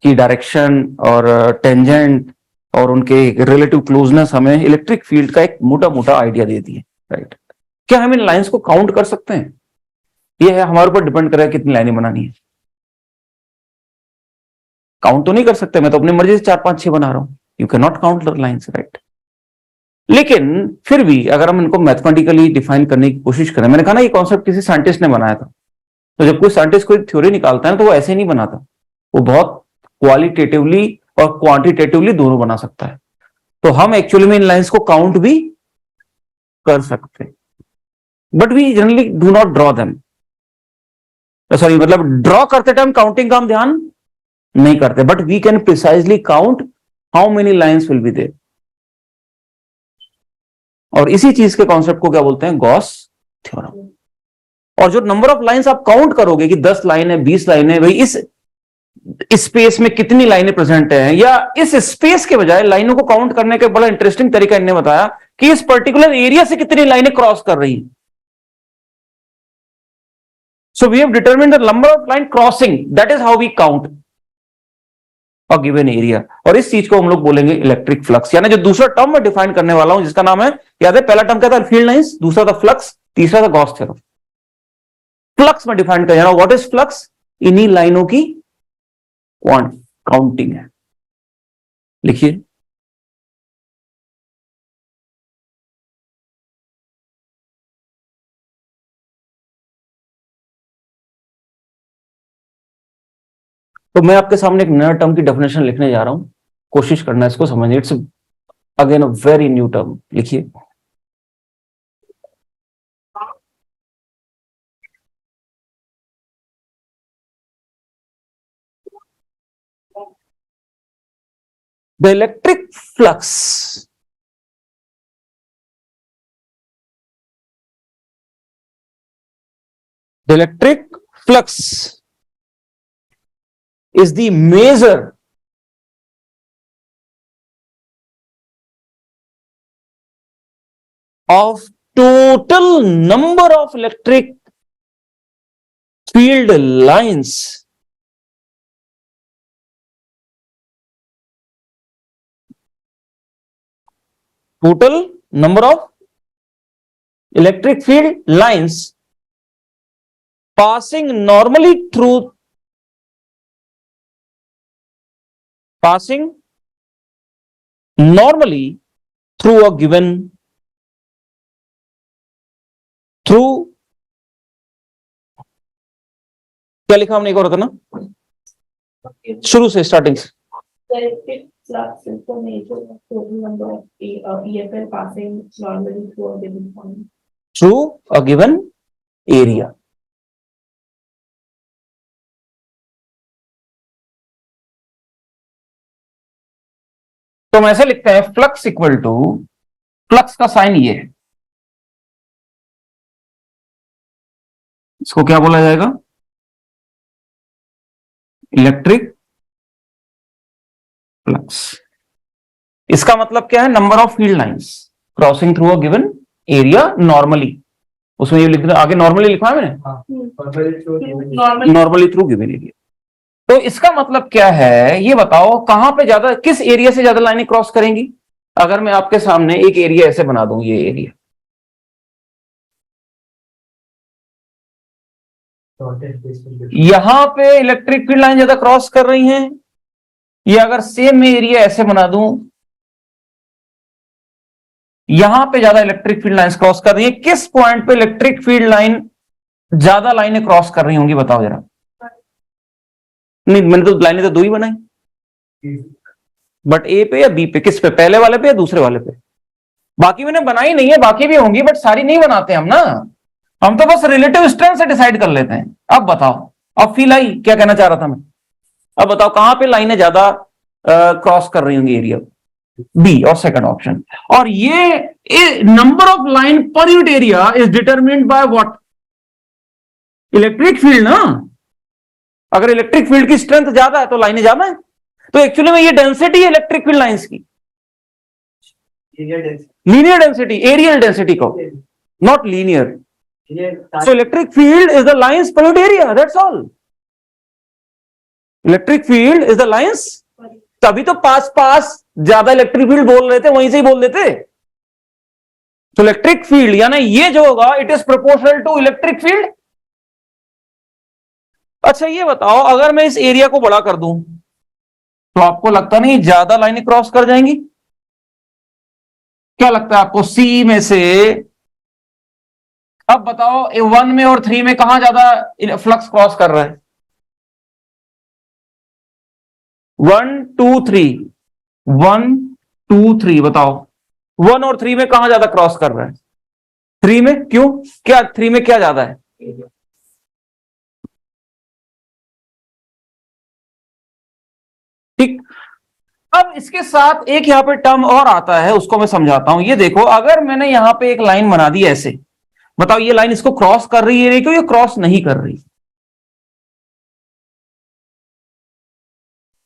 की डायरेक्शन और टेंजेंट और उनके रिलेटिव क्लोजनेस हमें इलेक्ट्रिक फील्ड का एक मोटा मोटा आइडिया देती है, राइट? क्या हम इन लाइंस को काउंट कर सकते हैं? ये है हमारे ऊपर डिपेंड करेगा कितनी लाइनें बनानी है। काउंट तो नहीं कर सकते, मैं तो अपनी मर्जी से 4 5 6 बना रहा हूं। You can not count the lines, right? लेकिन फिर भी अगर हम इनको मैथमेटिकली डिफाइन करने की कोशिश करें, मैंने कहा ना ये कॉन्सेप्ट किसी साइंटिस्ट ने बनाया था। तो जब कोई साइंटिस्ट कोई थ्योरी निकालता है ना, तो वो ऐसे नहीं बनाता, वो बहुत क्वालिटेटिवली और क्वांटिटेटिवली दोनों बना सकता है। तो हम एक्चुअली में इन लाइंस को काउंट भी कर सकते हैं, but we generally do not draw them. Sorry, मतलब ड्रॉ करते टाइम काउंटिंग का हम ध्यान नहीं करते, but we can precisely count how many lines will be there. और इसी चीज के कॉन्सेप्ट को क्या बोलते हैं? गॉस थ्योरम। और जो नंबर ऑफ लाइंस आप काउंट करोगे कि 10 लाइन है, 20 लाइन है, भाई इस स्पेस में कितनी लाइनें प्रेजेंट हैं, या इस स्पेस के बजाय लाइनों को काउंट करने का बड़ा इंटरेस्टिंग तरीका इन्होंने बताया कि इस पर्टिकुलर एरिया से कितनी लाइनें क्रॉस कर रही हैं। So we have determined the number of line crossing, that is how we count a given area. और इस चीज को हम लोग बोलेंगे इलेक्ट्रिक फ्लक्स। यानी जो दूसरा टर्म मैं डिफाइन करने वाला हूं, जिसका नाम है, याद है, पहला टर्म क्या था? फील्ड लाइंस, दूसरा था फ्लक्स, तीसरा था गॉस थ्योरम। फ्लक्स में डिफाइन कर व्हाट इज फ्लक्स? इन्हीं लाइनों की काउंटिंग है। लिखिए, तो मैं आपके सामने एक नया टर्म की डेफिनेशन लिखने जा रहा हूं, कोशिश करना इसको समझिए। It's again a very new term. लिखिए, the electric flux the electric flux is the measure of total number of electric field lines total number of electric field lines passing normally through a given क्या लिखा हमने एक और करना शुरू से starting से The electric flux is the nature of total number of EFL passing normally through a given point. through a given area. तो हम ऐसे लिखते हैं फ्लक्स इक्वल टू फ्लक्स का साइन ये है, इसको क्या बोला जाएगा, इलेक्ट्रिक फ्लक्स। इसका मतलब क्या है, number of field lines crossing through a given area normally, उसमें ये लिख दो, आगे नॉर्मली लिखा है मैंने, नॉर्मली थ्रू गिवन एरिया। तो इसका मतलब क्या है ये बताओ, कहां पे ज्यादा, किस एरिया से ज्यादा लाइनें क्रॉस करेंगी। अगर मैं आपके सामने एक एरिया ऐसे बना दूं, ये एरिया, यहां पे इलेक्ट्रिक फील्ड लाइन ज्यादा क्रॉस कर रही हैं, या अगर सेम एरिया ऐसे बना दूं, यहां पे ज्यादा इलेक्ट्रिक फील्ड लाइंस क्रॉस कर रही है, किस पॉइंट पे इलेक्ट्रिक फील्ड लाइन ज्यादा लाइनें क्रॉस कर रही होंगी बताओ जरा। नहीं, मैंने तो लाइनें तो दो ही बनाई, बट ए पे या बी पे, किस पे, पहले वाले पे या दूसरे वाले पे। बाकी मैंने बनाई नहीं है, बाकी भी होंगी, बट सारी नहीं बनाते हम ना, हम तो बस रिलेटिव स्ट्रेंथ से डिसाइड कर लेते हैं। अब बताओ, अब फील आई क्या कहना चाह रहा था मैं, अब बताओ कहां पे लाइनें ज्यादा क्रॉस कर रही होंगी एरिया, बी और सेकंड ऑप्शन। और ये नंबर ऑफ लाइन पर unit area is determined by what, electric field ना। अगर इलेक्ट्रिक फील्ड की स्ट्रेंथ ज्यादा है तो लाइनें ज्यादा है, तो एक्चुअली में ये डेंसिटी है इलेक्ट्रिक फील्ड लाइंस की, लीनियर डेंसिटी, एरियल डेंसिटी को, not linear. So electric field is the lines per unit area. That's all. Electric field is the lines. तभी तो पास ज्यादा इलेक्ट्रिक फील्ड बोल रहे थे, वहीं से ही बोल देते। तो इलेक्ट्रिक फील्ड यानी ये जो होगा, it is proportional to electric field. अच्छा ये बताओ, अगर मैं इस एरिया को बड़ा कर दूं तो आपको लगता नहीं ज्यादा लाइनें क्रॉस कर जाएंगी? क्या लगता है आपको, सी में से, अब बताओ 1 में और 3 में कहां ज्यादा फ्लक्स क्रॉस कर रहा है? 1 2 3, 1 2 3, बताओ 1 और 3 में कहां ज्यादा क्रॉस कर रहा है? 3 में। क्यों, क्या 3 में क्या ज्यादा है? ठीक। अब इसके साथ एक यहां पे टर्म और आता है, उसको मैं समझाता हूं। ये देखो, अगर मैंने यहां पे एक लाइन बना दी ऐसे, बताओ ये लाइन इसको क्रॉस कर रही है क्यों, ये क्रॉस नहीं कर रही?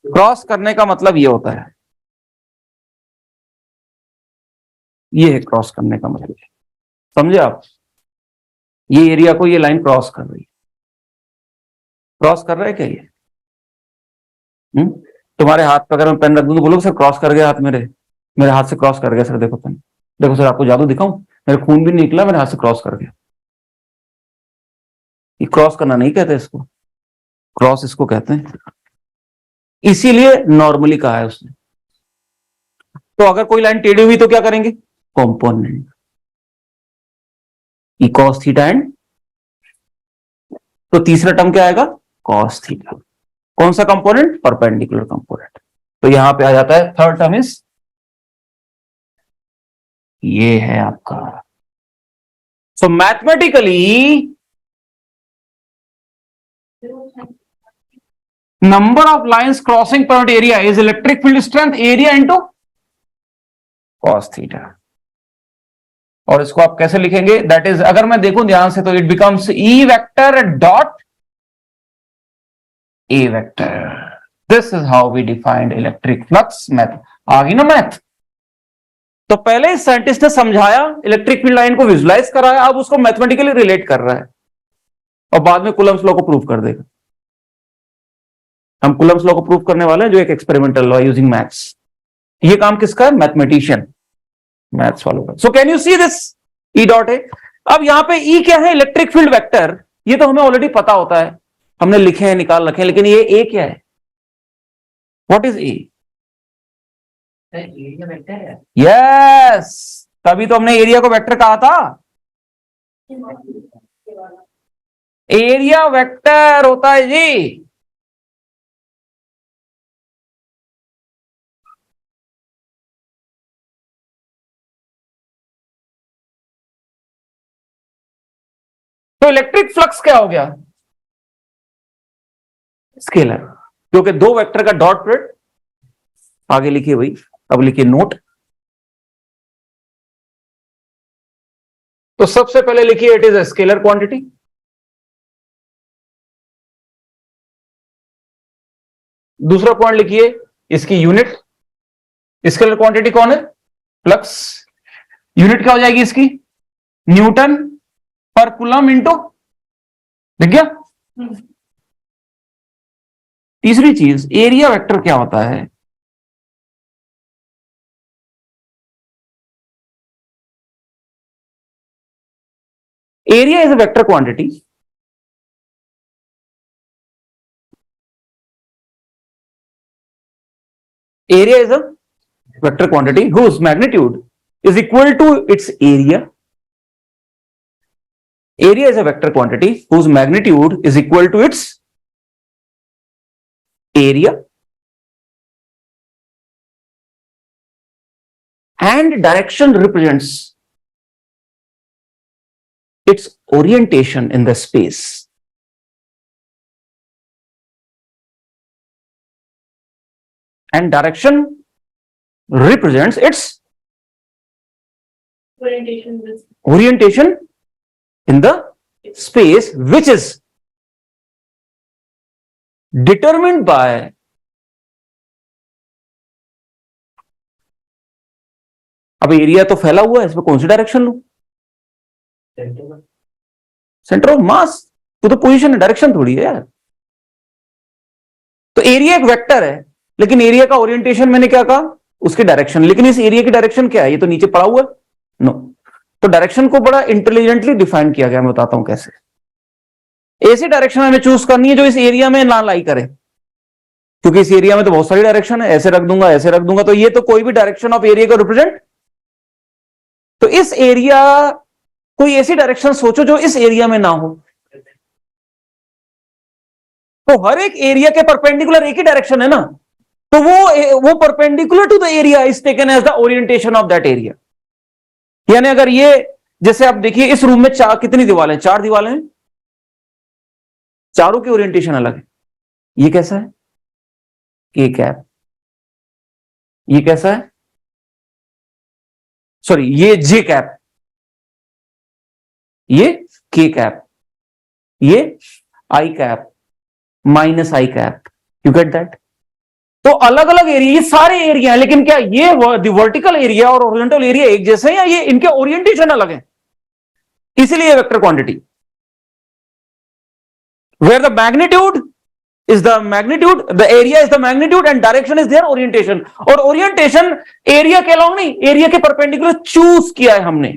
क्रॉस करने का मतलब ये होता है, ये है क्रॉस करने का मतलब, समझे आप? ये एरिया को ये लाइन क्रॉस कर रही है, क्रॉस कर रहा है क्या ये? तुम्हारे हाथ पे अगर मैं पेन रख दूं तो बोलोगे सर क्रॉस कर गया हाथ, मेरे हाथ से क्रॉस कर गया सर, देखो पेन, देखो सर आपको जादू दिखाऊं, मेरे खून भी नहीं निकला, मेरे हाथ से क्रॉस कर गया। ये क्रॉस करना नहीं कहते इसको, क्रॉस इसको कहते हैं, इसीलिए नॉर्मली कहा है उसने। तो अगर कोई लाइन टेढ़ी हुई तो क्या करेंगे, कॉम्पोनेंट, कॉस थीटा एंड, तो तीसरा टर्म क्या आएगा, कॉस थीटा। कौन सा कंपोनेंट, परपेंडिकुलर कंपोनेंट। तो यहां पे आ जाता है थर्ड टर्म इज, ये है आपका। सो mathematically number of lines crossing per unit area is electric field strength area into cos theta। और इसको आप कैसे लिखेंगे, दैट इज, अगर मैं देखूं ध्यान से तो it becomes E vector dot A vector. This is how we defined electric flux. Math आ गई ना, मैथ तो पहले इस साइंटिस्ट ने समझाया, इलेक्ट्रिक फील्ड लाइन को विजुलाइज कराया, अब उसको मैथमेटिकली रिलेट कर रहा है और बाद में कूलम्स लॉ को प्रूव कर देगा। हम कूलम्स लॉ को प्रूव करने वाले हैं, जो एक एक्सपेरिमेंटल लॉ यूजिंग मैथ्स। ये काम किसका है? मैथमेटिशियन, मैथ्स वालों का। So can you see this E dot A. अब यहां पे ई क्या है? Electric field vector. ये तो हमें ऑलरेडी पता होता है, हमने लिखे हैं, निकाल रखे हैं, लेकिन ये ए क्या है? What is a? Area vector है। यस, तभी तो हमने एरिया को वेक्टर कहा था। एरिया वेक्टर होता है जी। तो इलेक्ट्रिक फ्लक्स क्या हो गया? स्केलर, क्योंकि दो वेक्टर का डॉट प्रोडक्ट। आगे लिखिए भाई, अब लिखिए नोट। तो सबसे पहले लिखिए it is a scalar quantity. दूसरा पॉइंट लिखिए इसकी यूनिट। स्केलर क्वांटिटी कौन है? फ्लक्स। यूनिट क्या हो जाएगी इसकी? न्यूटन पर कूलम इंटू, दिख गया? तीसरी चीज, एरिया वेक्टर क्या होता है? Area is a vector quantity area is a vector quantity whose magnitude is equal to its area. Area is a vector quantity whose magnitude is equal to its area, and direction represents its orientation in the space. And direction represents its orientation in the space, which is determined by अब area तो फैला हुआ है, इसमें कौन सी direction लू? Centre of mass. तो position है, डायरेक्शन थोड़ी है यार। तो एरिया एक वेक्टर है, लेकिन एरिया का ओरिएंटेशन मैंने क्या कहा? उसकी डायरेक्शन। लेकिन इस एरिया की डायरेक्शन क्या है? ये तो नीचे पड़ा हुआ है। नो, तो डायरेक्शन को बड़ा इंटेलिजेंटली डिफाइन किया गया। मैं बताता हूं कैसे। ऐसी डायरेक्शन हमें चूज करनी है जो इस एरिया में ना लाई करे, क्योंकि इस एरिया में तो बहुत सारी डायरेक्शन है। ऐसे रख दूंगा, ऐसे रख दूंगा, तो ये तो कोई भी डायरेक्शन ऑफ एरिया को रिप्रेजेंट। तो इस एरिया, कोई ऐसी डायरेक्शन सोचो जो इस एरिया में ना हो। तो हर एक एरिया के परपेंडिकुलर एक ही डायरेक्शन है ना, तो वो perpendicular to the area is taken as the orientation of that area. यानी अगर ये, जैसे आप देखिए इस रूम में कितनी दीवारें हैं? 4 दीवारें हैं, चारों की ओरिएंटेशन अलग है। ये कैसा है? के कैप। ये कैसा है? सॉरी, ये जे कैप, ये के कैप, ये I cap, minus I cap. You get that? तो अलग अलग एरिया, ये सारे एरिया हैं, लेकिन क्या ये वर्टिकल एरिया और ओरिजेंटल एरिया एक जैसे हैं, या ये इनके ओरिएंटेशन अलग हैं? इसीलिए vector quantity, where the magnitude is the magnitude, the area is the magnitude, and direction is their orientation. और orientation area के along नहीं, area के perpendicular choose किया है हमने।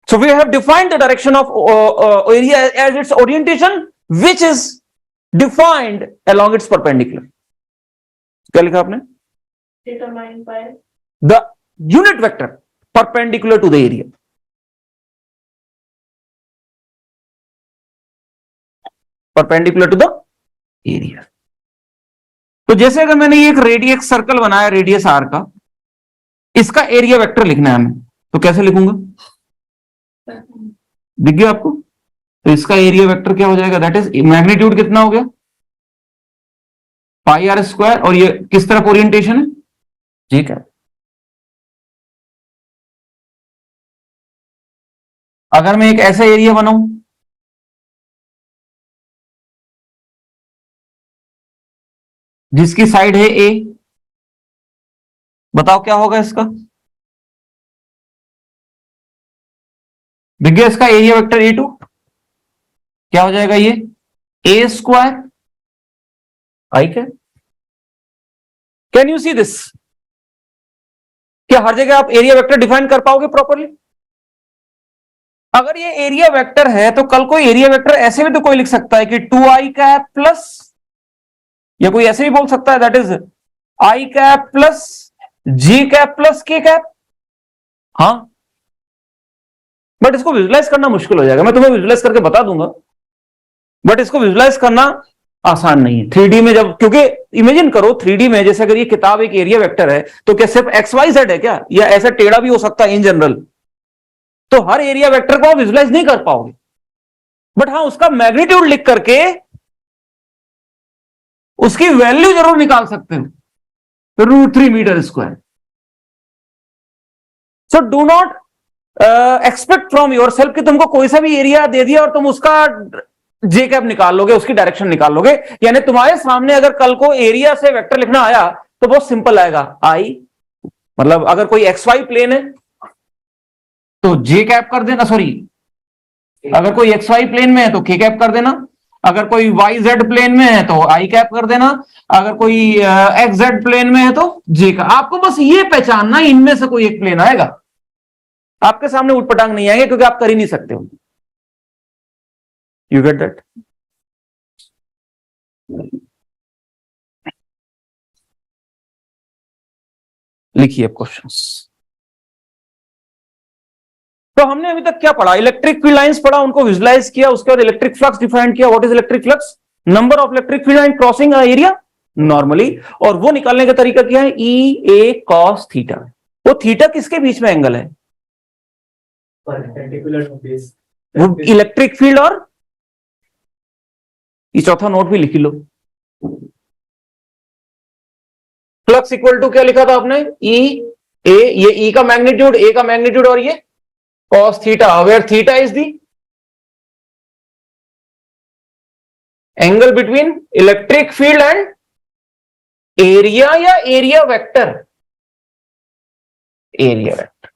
So we have defined the direction of area as its orientation, which is defined along its perpendicular. क्या लिखा आपने? Determined by the unit vector perpendicular to the area. Perpendicular to the area. तो जैसे अगर मैंने ये एक रेडियस सर्कल बनाया, रेडियस आर का, इसका एरिया वेक्टर लिखना है हमें, तो कैसे लिखूंगा? दिख गया आपको? तो इसका एरिया वेक्टर क्या हो जाएगा? दैट इज मैग्नीट्यूड कितना हो गया? पाई आर स्क्वायर। और ये किस तरफ ओरिएंटेशन है? ठीक है। अगर मैं एक ऐसा एरिया बनाऊं जिसकी साइड है ए, बताओ क्या होगा इसका? दिख गया इसका एरिया वेक्टर A2 क्या हो जाएगा? ये A square I can you see this? क्या हर जगह आप एरिया वेक्टर डिफाइन कर पाओगे प्रॉपरली? अगर ये एरिया वेक्टर है तो कल कोई एरिया वेक्टर ऐसे भी तो कोई लिख सकता है कि 2i कैप प्लस, या कोई ऐसे भी बोल सकता है that is i cap plus g cap plus k cap. हाँ, बट इसको विजुलाइज करना मुश्किल हो जाएगा। मैं तुम्हें विजुलाइज करके बता दूंगा, बट इसको विजुलाइज करना आसान नहीं है 3D में। जब, क्योंकि इमेजिन करो 3D में, जैसे अगर ये किताब एक एरिया वेक्टर है तो क्या सिर्फ XYZ है क्या, या ऐसा टेढ़ा भी हो सकता है इन जनरल? तो हर एरिया वेक्टर को आप विजुलाइज नहीं कर पाओगे, बट हाँ उसका मैग्नीट्यूड लिख करके उसकी वैल्यू जरूर निकाल सकते हो, √3 metre square. So do not expect from yourself कि तुमको कोई सा भी एरिया दे दिया और तुम उसका जे कैप निकाल लोगे, उसकी डायरेक्शन निकाल लोगे। यानी तुम्हारे सामने अगर कल को एरिया से वेक्टर लिखना आया तो बहुत सिंपल आएगा। आई मतलब अगर कोई XY प्लेन है तो जे कैप कर देना, सॉरी अगर कोई XY प्लेन में है तो के कैप कर देना, अगर कोई YZ प्लेन में है तो आई कैप कर देना, अगर कोई XZ प्लेन में है तो जे का। आपको बस ये पहचानना इनमें से कोई एक प्लेन आएगा, आपके सामने उठपटांग नहीं आएंगे क्योंकि आप कर ही नहीं सकते हो। You get that? लिखिए क्वेश्चंस। तो हमने अभी तक क्या पढ़ा? इलेक्ट्रिक फील्ड लाइंस पढ़ा, उनको विजुलाइज किया, उसके बाद इलेक्ट्रिक फ्लक्स डिफाइन किया। What is electric flux? Number of electric field line crossing area normally, और वो निकालने का तरीका क्या है? E A cos theta. वो थीटा किसके बीच में एंगल है? वो इलेक्ट्रिक फील्ड और, ये चौथा नोट भी लिख लो। फ्लक्स इक्वल टू क्या लिखा था आपने? E A, ये E का मैग्नीट्यूड, A का मैग्नीट्यूड, और ये cos theta, where theta is the angle between electric field and area, या एरिया वेक्टर? Area vector.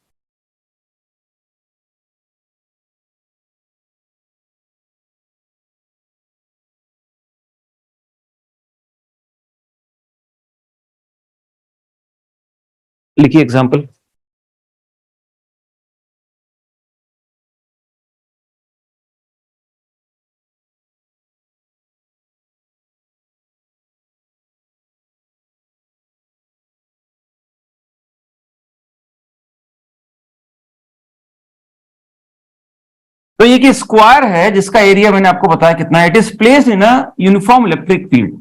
लिखिए एग्जांपल। तो ये कि स्क्वायर है जिसका एरिया मैंने आपको बताया कितना, it is placed in a uniform electric field.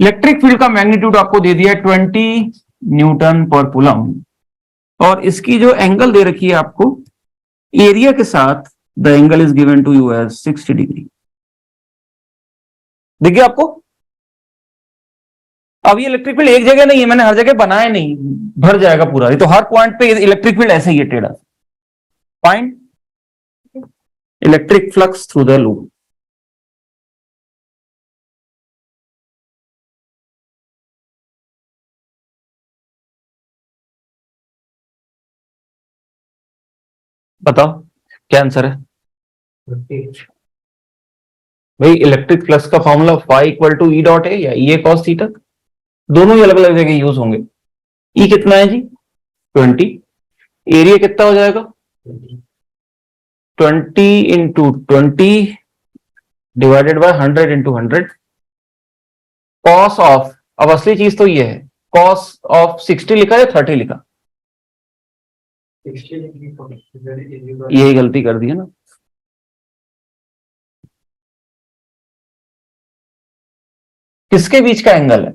Electric field का मैग्नीट्यूड आपको दे दिया 20 न्यूटन पर कूलम, और इसकी जो एंगल दे रखी है आपको एरिया के साथ, the angle is given to you as 60 degree. दिख गया आपको? अब ये इलेक्ट्रिक फील्ड एक जगह नहीं है, मैंने हर जगह बनाया नहीं, भर जाएगा पूरा। ये तो हर पॉइंट पे इलेक्ट्रिक फील्ड ऐसे ही है टेढ़ा। Find electric flux through the loop. बताओ क्या आंसर है? भाई इलेक्ट्रिक फ्लक्स का formula phi equal to E dot है या ई ए कॉस थीटा, दोनों ही अलग अलग जगह यूज होंगे। ई कितना है जी? 20। एरिया कितना हो जाएगा? 20 into 20 divided by 100 into 100। Cos of, अब असली चीज तो ये है, कॉस ऑफ 60 लिखा या 30 लिखा? यही गलती कर दी है ना। किसके बीच का एंगल है?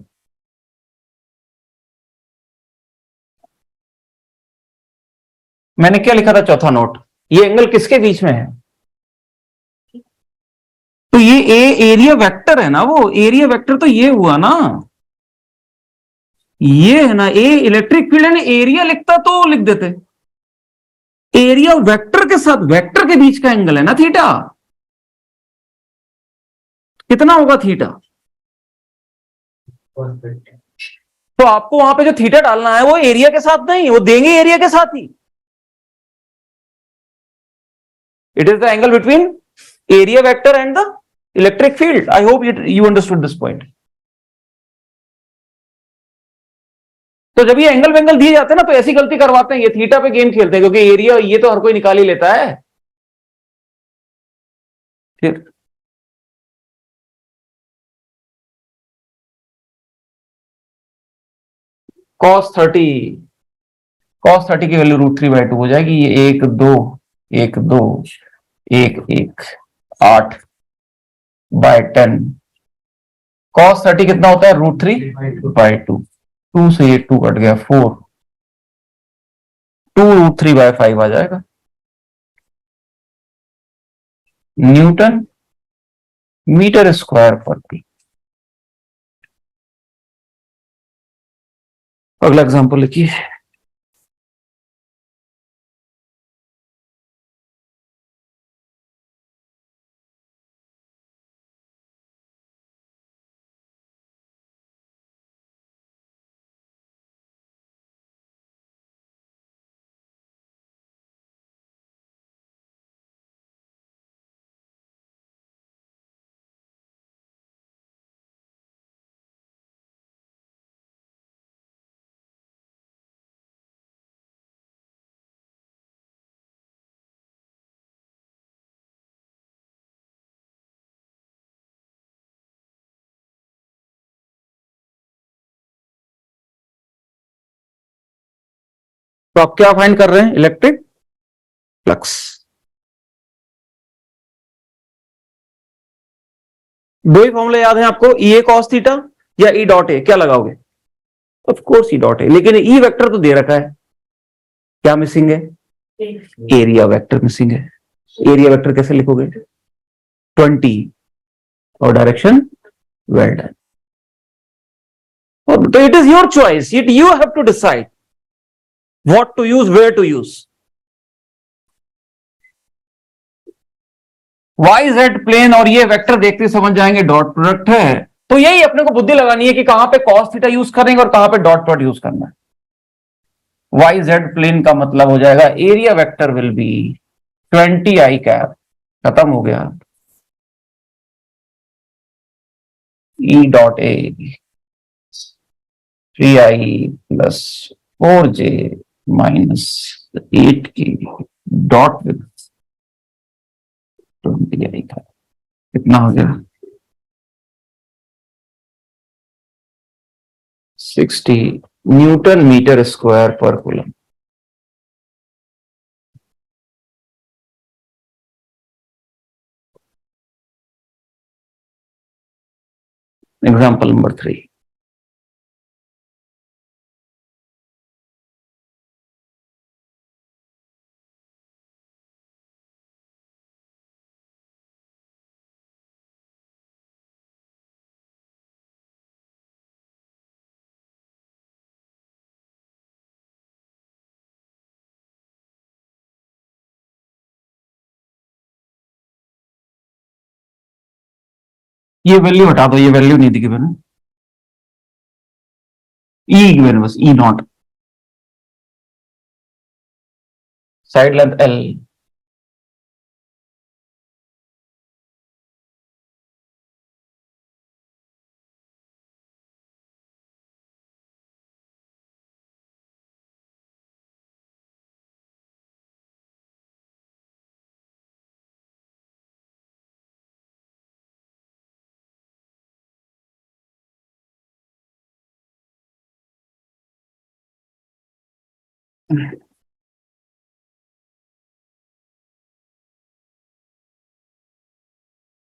मैंने क्या लिखा था चौथा नोट? ये एंगल किसके बीच में है? तो ये एरिया वेक्टर है ना, वो एरिया वेक्टर तो ये हुआ ना, ये है ना ए इलेक्ट्रिक फील्ड है ना। एरिया लिखता तो लिख देते, एरिया वेक्टर के साथ वेक्टर के बीच का एंगल है ना थीटा। कितना होगा थीटा? परफेक्ट। तो आपको वहां पे जो थीटा डालना है वो एरिया के साथ नहीं, वो देंगे एरिया के साथ ही। It is the angle between area vector and the electric field. I hope you understood this point. तो जब ये एंगल वेंगल दिए जाते हैं ना तो ऐसी गलती करवाते हैं, ये थीटा पे गेम खेलते हैं, क्योंकि एरिया ये तो हर कोई निकाल ही लेता है। फिर cos 30, cos 30 की वैल्यू √3/2 हो जाएगी। ये 1 2 1 2 1 1 8/10। cos 30 कितना होता है? √3/2। 2 से ये 2 कट गया, 4। 2 √3/5 आ जाएगा। न्यूटन मीटर स्क्वायर पर टी। अगला एग्जांपल लिखिए। तो आप क्या फाइंड कर रहे हैं? Electric flux. दो ही फॉर्मूले याद हैं आपको, ई ए कॉस थीटा या ई डॉट ए, क्या लगाओगे? Of course E dot A, लेकिन ई वेक्टर तो दे रखा है, क्या मिसिंग है? एरिया वेक्टर मिसिंग है। एरिया वेक्टर कैसे लिखोगे? 20 और direction well done. So it is your choice, it you have to decide what to use, where to use. Y Z plane और ये वेक्टर देखते समझ जाएंगे डॉट प्रोडक्ट है। तो यही अपने को बुद्धि लगानी है कि कहां पे कॉस थीटा यूज करेंगे और कहां पे डॉट प्रोडक्ट यूज करना है। वाई जेड प्लेन का मतलब हो जाएगा area vector will be 20 i cap. खत्म हो गया। E dot A 3i + 4j - 8k dot with 20i का। कितना हो गया? 60 न्यूटन मीटर स्क्वायर पर कूलम। Example number 3। ये वैल्यू हटा दो, ये वैल्यू नहीं दिखी मैंने। ई गिवन बस, ई नॉट। Side length L.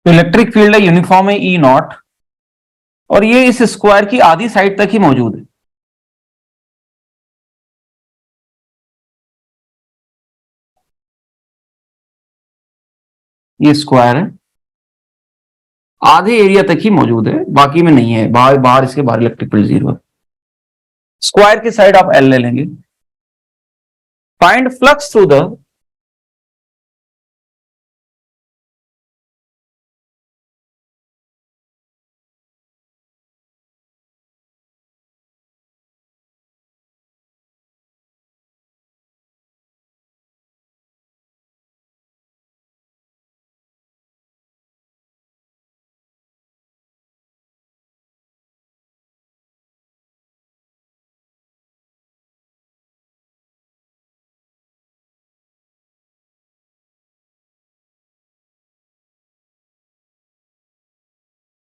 तो इलेक्ट्रिक फील्ड है यूनिफॉर्म है ई नॉट, और ये इस स्क्वायर की आधी साइड तक ही मौजूद है। ये स्क्वायर है, आधे एरिया तक ही मौजूद है, बाकी में नहीं है। बाहर बाहर इसके बाहर इलेक्ट्रिक फील्ड 0 है। स्क्वायर की साइड आप एल ले लेंगे। फाइंड फ्लक्स थ्रू द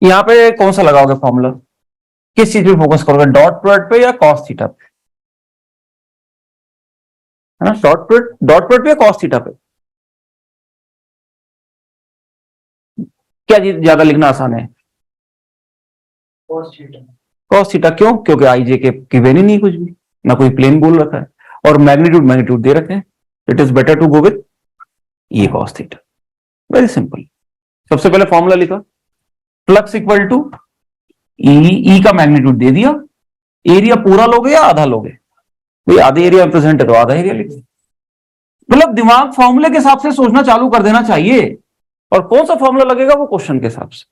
यहां पे कौन सा लगाओगे फॉर्मूला, किस चीज पे फोकस करोगे, डॉट प्रोडक्ट पे या कॉस थीटा पे, है ना, डॉट प्रोडक्ट पे या कॉस थीटा पे, क्या ज्यादा लिखना आसान है, कॉस थीटा। क्यों, क्योंकि आई जे की वैल्यू नहीं कुछ भी, ना कोई प्लेन बोल रखा है, और मैग्नीट्यूड दे रखे हैं, it is better to go with ये कॉस थीटा, वेरी सिंपल। सबसे पहले फॉर्मूला लिखा, फ्लक्स इक्वल टू ई का मैग्नीट्यूड दे दिया, एरिया पूरा लोगे या आधा लोगे, भाई आधे एरिया में प्रेजेंट है तो आधा एरिया लिख, मतलब दिमाग फॉर्मूले के हिसाब से सोचना चालू कर देना चाहिए, और कौन सा फॉर्मूला लगेगा वो क्वेश्चन के हिसाब से।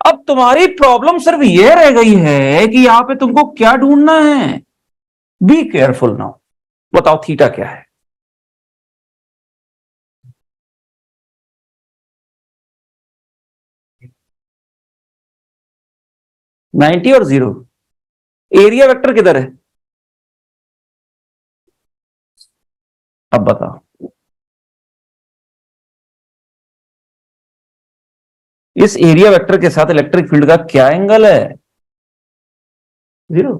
अब तुम्हारी प्रॉब्लम सिर्फ ये रह गई है कि यहां पे तुमको क्या ढूंढना है, बी केयरफुल नाउ, बताओ थीटा क्या है। नाइनटी और 0, एरिया वेक्टर किधर है, अब बताओ, इस एरिया वेक्टर के साथ इलेक्ट्रिक फील्ड का क्या एंगल है, 0।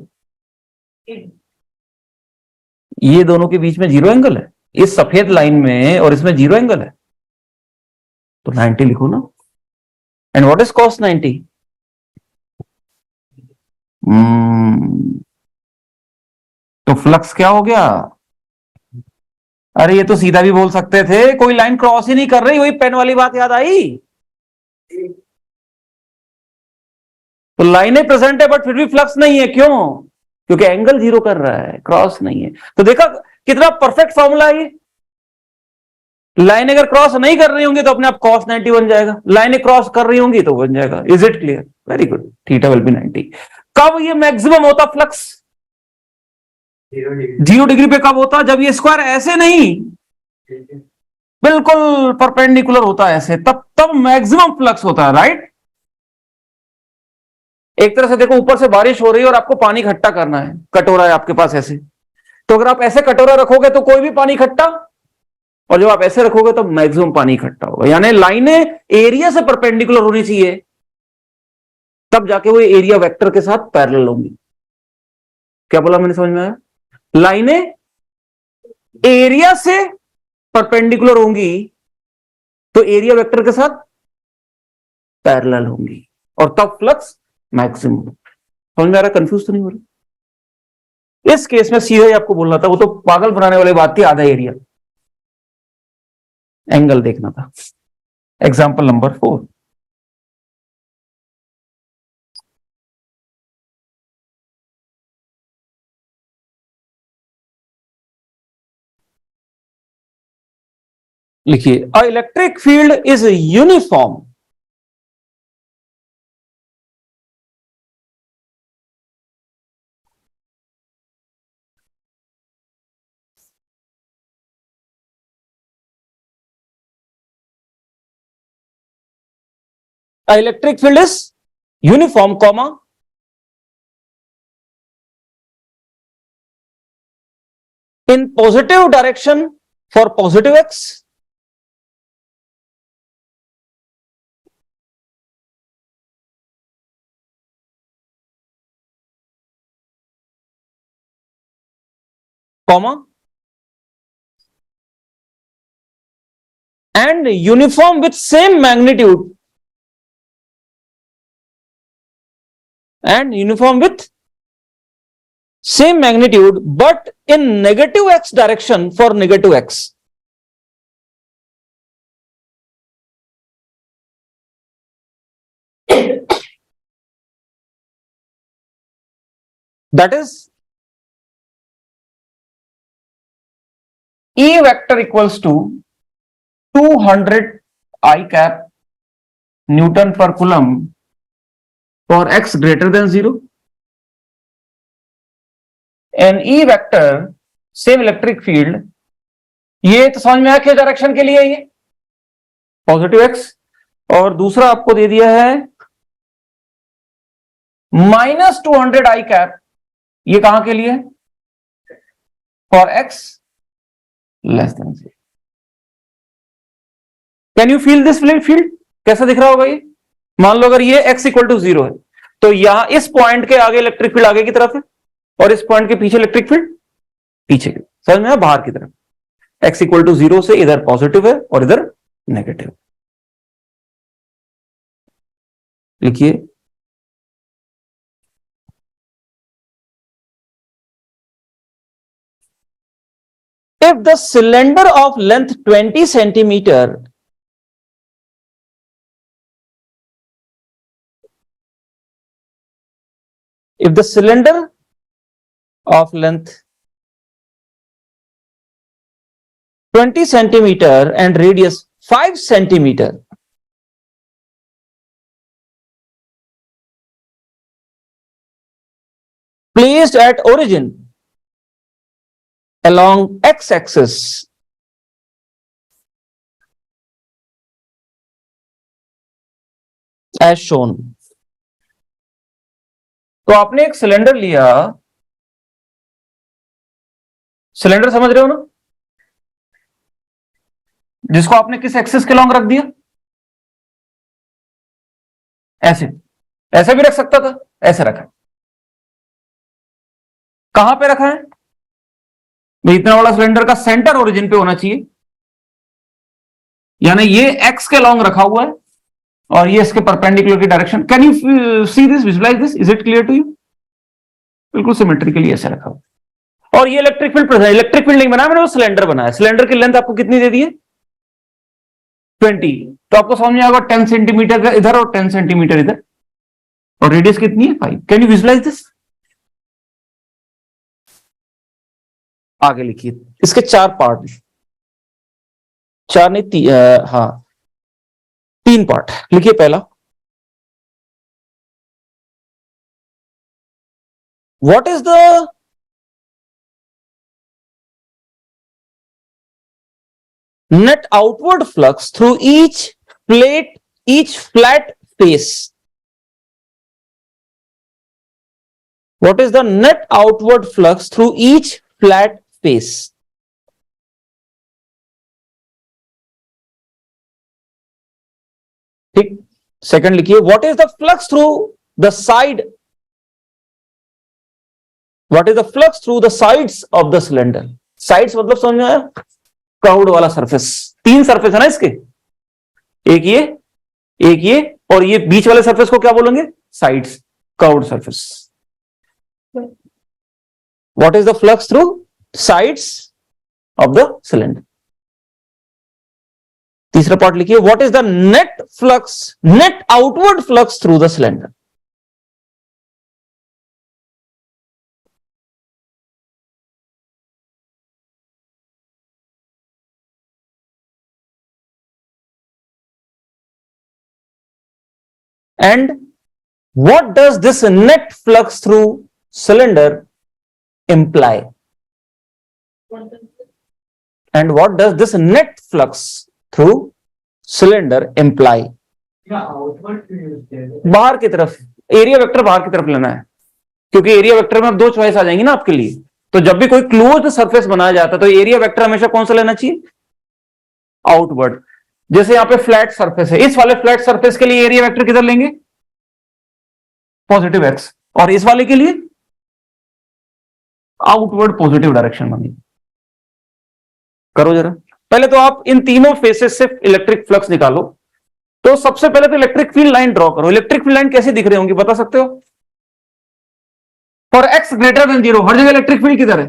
ये दोनों के बीच में 0 एंगल है, इस सफेद लाइन में और इसमें 0 एंगल है, तो 90 लिखो ना। एंड व्हाट इज कॉस 90, तो फ्लक्स क्या हो गया, अरे ये तो सीधा भी बोल सकते थे, कोई लाइन क्रॉस ही नहीं कर रही, वही पेन वाली बात याद आई, तो लाइनें प्रेजेंट है बट फिर भी फ्लक्स नहीं है, क्यों, क्योंकि एंगल 0 कर रहा है, क्रॉस नहीं है। तो देखा कितना परफेक्ट फॉर्मूला है ये, लाइन अगर क्रॉस नहीं कर रही होंगी तो अपने आप कॉस 90 बन जाएगा, लाइनें क्रॉस कर रही होंगी तो बन जाएगा, is it clear, very good, theta will be 90। कब ये मैक्सिमम होता फ्लक्स, 0 डिग्री पे कब होता, जब ये स्क्वायर ऐसे नहीं बिल्कुल परपेंडिकुलर होता है ऐसे, तब मैक्सिमम फ्लक्स होता है, राइट। एक तरह से देखो, ऊपर से बारिश हो रही है और आपको पानी इकट्ठा करना है, कटोरा है आपके पास ऐसे, तो अगर आप ऐसे कटोरा रखोगे तो कोई भी पानी इकट्ठा, और जब आप ऐसे रखोगे तो मैक्सिमम पानी इकट्ठा होगा, यानी लाइनें एरिया से परपेंडिकुलर होनी चाहिए, तब जाके वो एरिया वेक्टर के साथ पैरेलल होंगी। क्या बोला मैंने, समझ में आया, लाइनें एरिया से परपेंडिकुलर होंगी तो एरिया वेक्टर के साथ पैरेलल होंगी, और तब फ्लक्स मैक्सिमम। समझ में आ रहा, कंफ्यूज तो नहीं हो रहा। इस केस में सीधे ही आपको बोलना था, वो तो पागल बनाने वाली बात थी, आधा एरिया, एंगल देखना था। एग्जाम्पल नंबर 4, लिखिए, a electric field is uniform electric field is uniform comma in positive direction for positive x comma and uniform with same magnitude and uniform with same magnitude but in negative x direction for negative x. That is E vector equals to 200 I cap Newton per coulomb for x greater than 0 and E vector same electric field, ये तो समझ में आया किस direction के लिए, ये positive x, और दूसरा आपको दे दिया है -200 I कैप, ये कहां के लिए, for x less than 0। Can you feel this field, कैसा दिख रहा होगा ये, मान लो अगर ये x इक्वल टू 0 है तो यहां इस पॉइंट के आगे इलेक्ट्रिक फील्ड आगे की तरफ है और इस पॉइंट के पीछे इलेक्ट्रिक फील्ड पीछे की, समझ में, बाहर की तरफ। x इक्वल टू 0 से इधर पॉजिटिव है और इधर नेगेटिव। लिखिए, if the cylinder of length 20 centimeter if the cylinder of length 20 centimeter and radius 5 centimeter placed at origin along x-axis as shown। तो आपने एक सिलेंडर लिया, सिलेंडर समझ रहे हो ना, जिसको आपने किस एक्सिस के लॉन्ग रख दिया, ऐसे, ऐसे भी रख सकता था, ऐसे रखा। कहां पे रखा है भाई? इतना बड़ा सिलेंडर का सेंटर ओरिजिन पे होना चाहिए, यानी ये एक्स के लॉन्ग रखा हुआ है और ये इसके परपेंडिकुलर की direction. Can you see this, visualize this, is it clear to you? बिल्कुल सिमेट्रिकली ऐसे रखा हुआ। और ये electric field present, electric field नहीं बनाया मैंने, वो सिलेंडर बनाया। सिलेंडर की लेंथ आपको कितनी दे दी है? 20। तो आपको समझ में आएगा 10 सेंटीमीटर इधर और 10 सेंटीमीटर इधर, और रेडियस कितनी है? 5। Can you visualize this? आगे लिखिए, इसके 4 पार्ट, 4 नहीं, हाँ 3 पार्ट लिखिए। पहला, what is the net outward flux through each flat face? What is the net outward flux through each flat face? ठीक। सेकंड लिखिए, what is the flux through the side? What is the flux through the sides of the cylinder? Sides मतलब समझ में आया? Curved वाला surface. 3 surface है ना इसके, एक ये और ये बीच वाले सरफेस को क्या बोलेंगे? Sides, curved surface. What is the flux through sides of the cylinder? तीसरा पार्ट लिखिए, what is the net flux, net outward flux through the cylinder? And what does this net flux through cylinder imply? And what does this net flux through cylinder imply? बाहर की तरफ, area vector बाहर की तरफ लेना है, क्योंकि area vector में अब 2 चॉइस आ जाएंगी ना आपके लिए। तो जब भी कोई क्लोज्ड सरफेस बनाया जाता है तो एरिया वेक्टर हमेशा कौन सा लेना चाहिए? आउटवर्ड। जैसे यहां पे फ्लैट सरफेस है, इस वाले फ्लैट सरफेस के लिए एरिया वेक्टर किधर लेंगे? Positive x। और इस वाले के लिए आउटवर्ड पॉजिटिव डायरेक्शन बनेगी। करो जरा, पहले तो आप इन तीनों फेसेस से इलेक्ट्रिक फ्लक्स निकालो। तो सबसे पहले तो इलेक्ट्रिक फील्ड लाइन ड्रॉ करो। इलेक्ट्रिक फील्ड लाइन कैसे दिख रही होंगी बता सकते हो? फॉर x ग्रेटर देन 0 हर जगह इलेक्ट्रिक फील्ड किधर है?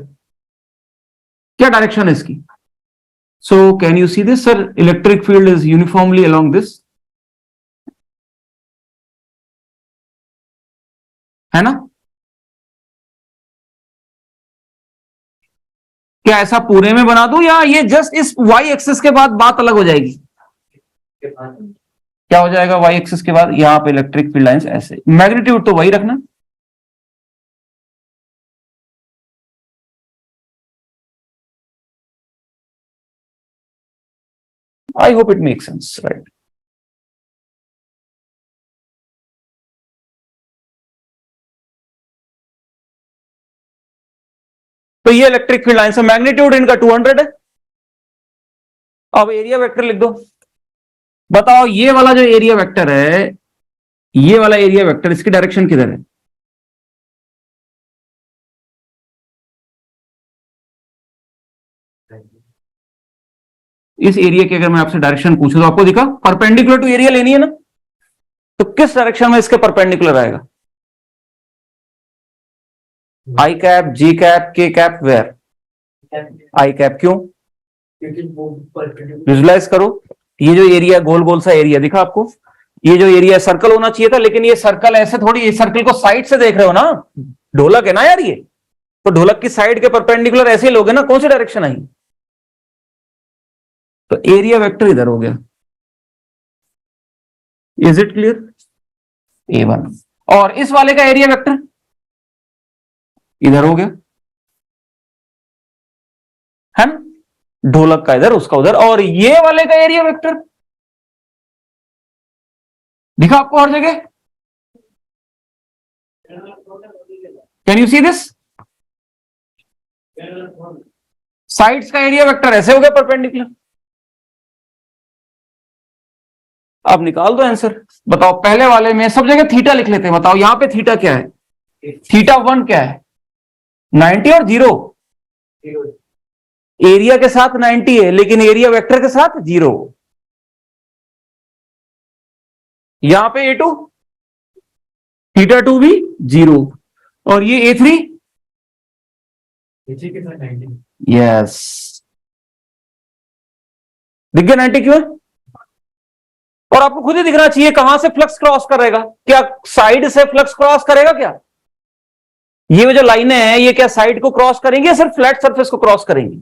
क्या डायरेक्शन है इसकी? So can you see this, sir? Electric field is uniformly along this, है ना? क्या ऐसा पूरे में बना दूं, या ये जस्ट इस y एक्सिस के बाद बात अलग हो जाएगी? क्या हो जाएगा y एक्सिस के बाद? यहां पे इलेक्ट्रिक फील्ड लाइंस ऐसे, मैग्नीट्यूड तो वही रखना। I hope it makes sense, right? तो ये इलेक्ट्रिक फील्ड लाइन से मैग्नीट्यूड इनका 200 है। अब एरिया वेक्टर लिख दो। बताओ ये वाला जो एरिया वेक्टर है ये वाला एरिया वेक्टर, इसकी डायरेक्शन किधर है? इस एरिया की अगर मैं आपसे डायरेक्शन पूछूं तो आपको दिखा परपेंडिकुलर टू एरिया लेनी है ना, तो किस डायरेक्शन में इसके परपेंडिकुलर आएगा? आई कैप, जी कैप, के कैप, वेयर? I cap. क्यों? क्योंकि वो विजुलाइज करो, ये जो एरिया गोल गोल सा एरिया दिखा आपको, ये जो एरिया सर्कल होना चाहिए था, लेकिन ये सर्कल ऐसे थोड़ी, ये सर्कल को साइड से देख रहे हो ना, ढोलक है ना यार ये, तो ढोलक की साइड के परपेंडिकुलर ऐसे ही लोगे ना, कौन सी डायरेक्शन आई? तो एरिया वेक्टर इधर हो गया। Is it clear? A1। और इस वाले का एरिया वेक्टर इधर हो गया, है ना, ढोलक का इधर, उसका उधर, और ये वाले का एरिया वेक्टर दिखा आपको हर जगह? Can you see this? Sides का एरिया वेक्टर ऐसे हो गया परपेंडिकुलर। अब निकाल दो आंसर। बताओ, पहले वाले में सब जगह थीटा लिख लेते हैं, बताओ यहां पे थीटा क्या है? थीटा 1 क्या है? 90 और 0। एरिया के साथ 90 है, लेकिन एरिया वेक्टर के साथ 0। यहां पे A2, थीटा 2 भी 0, और ये A3 यस, दिख गया 90 क्यों है? और आपको खुद ही दिखना चाहिए कहां से फ्लक्स क्रॉस करेगा। क्या साइड से फ्लक्स क्रॉस करेगा क्या? ये जो लाइनें हैं ये क्या साइड को क्रॉस करेंगे या सिर्फ फ्लैट सरफेस को क्रॉस करेंगी?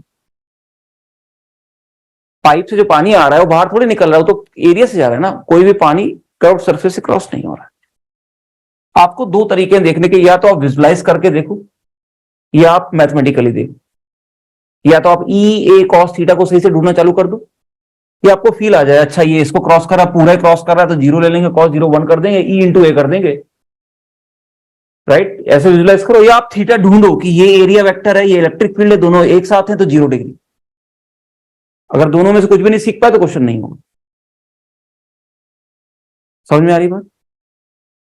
पाइप से जो पानी आ रहा है वो बाहर थोड़ी निकल रहा है, वो तो एरिया से जा रहा है ना, कोई भी पानी कर्व सरफेस से क्रॉस नहीं हो रहा है। आपको दो तरीके देखने के, या तो आप विजुलाइज करके देखो या आप मैथमेटिकली देखो, या तो आप ई ए कॉस थीटा को सही से ढूंढना चालू कर दो, ये आपको फील आ जाए अच्छा ये इसको क्रॉस कर रहा, पूरा ही क्रॉस कर रहा है तो 0 ले लेंगे, cos 0 1 कर देंगे, ई इंटू ए कर देंगे, राइट? ऐसे विजुलाइज करो, या आप थीटा ढूंढो कि ये एरिया वेक्टर है, ये इलेक्ट्रिक फील्ड है, दोनों एक साथ हैं तो 0 डिग्री। अगर दोनों में से कुछ भी नहीं सीख पाए तो क्वेश्चन नहीं होगा। समझ में आ रही बात?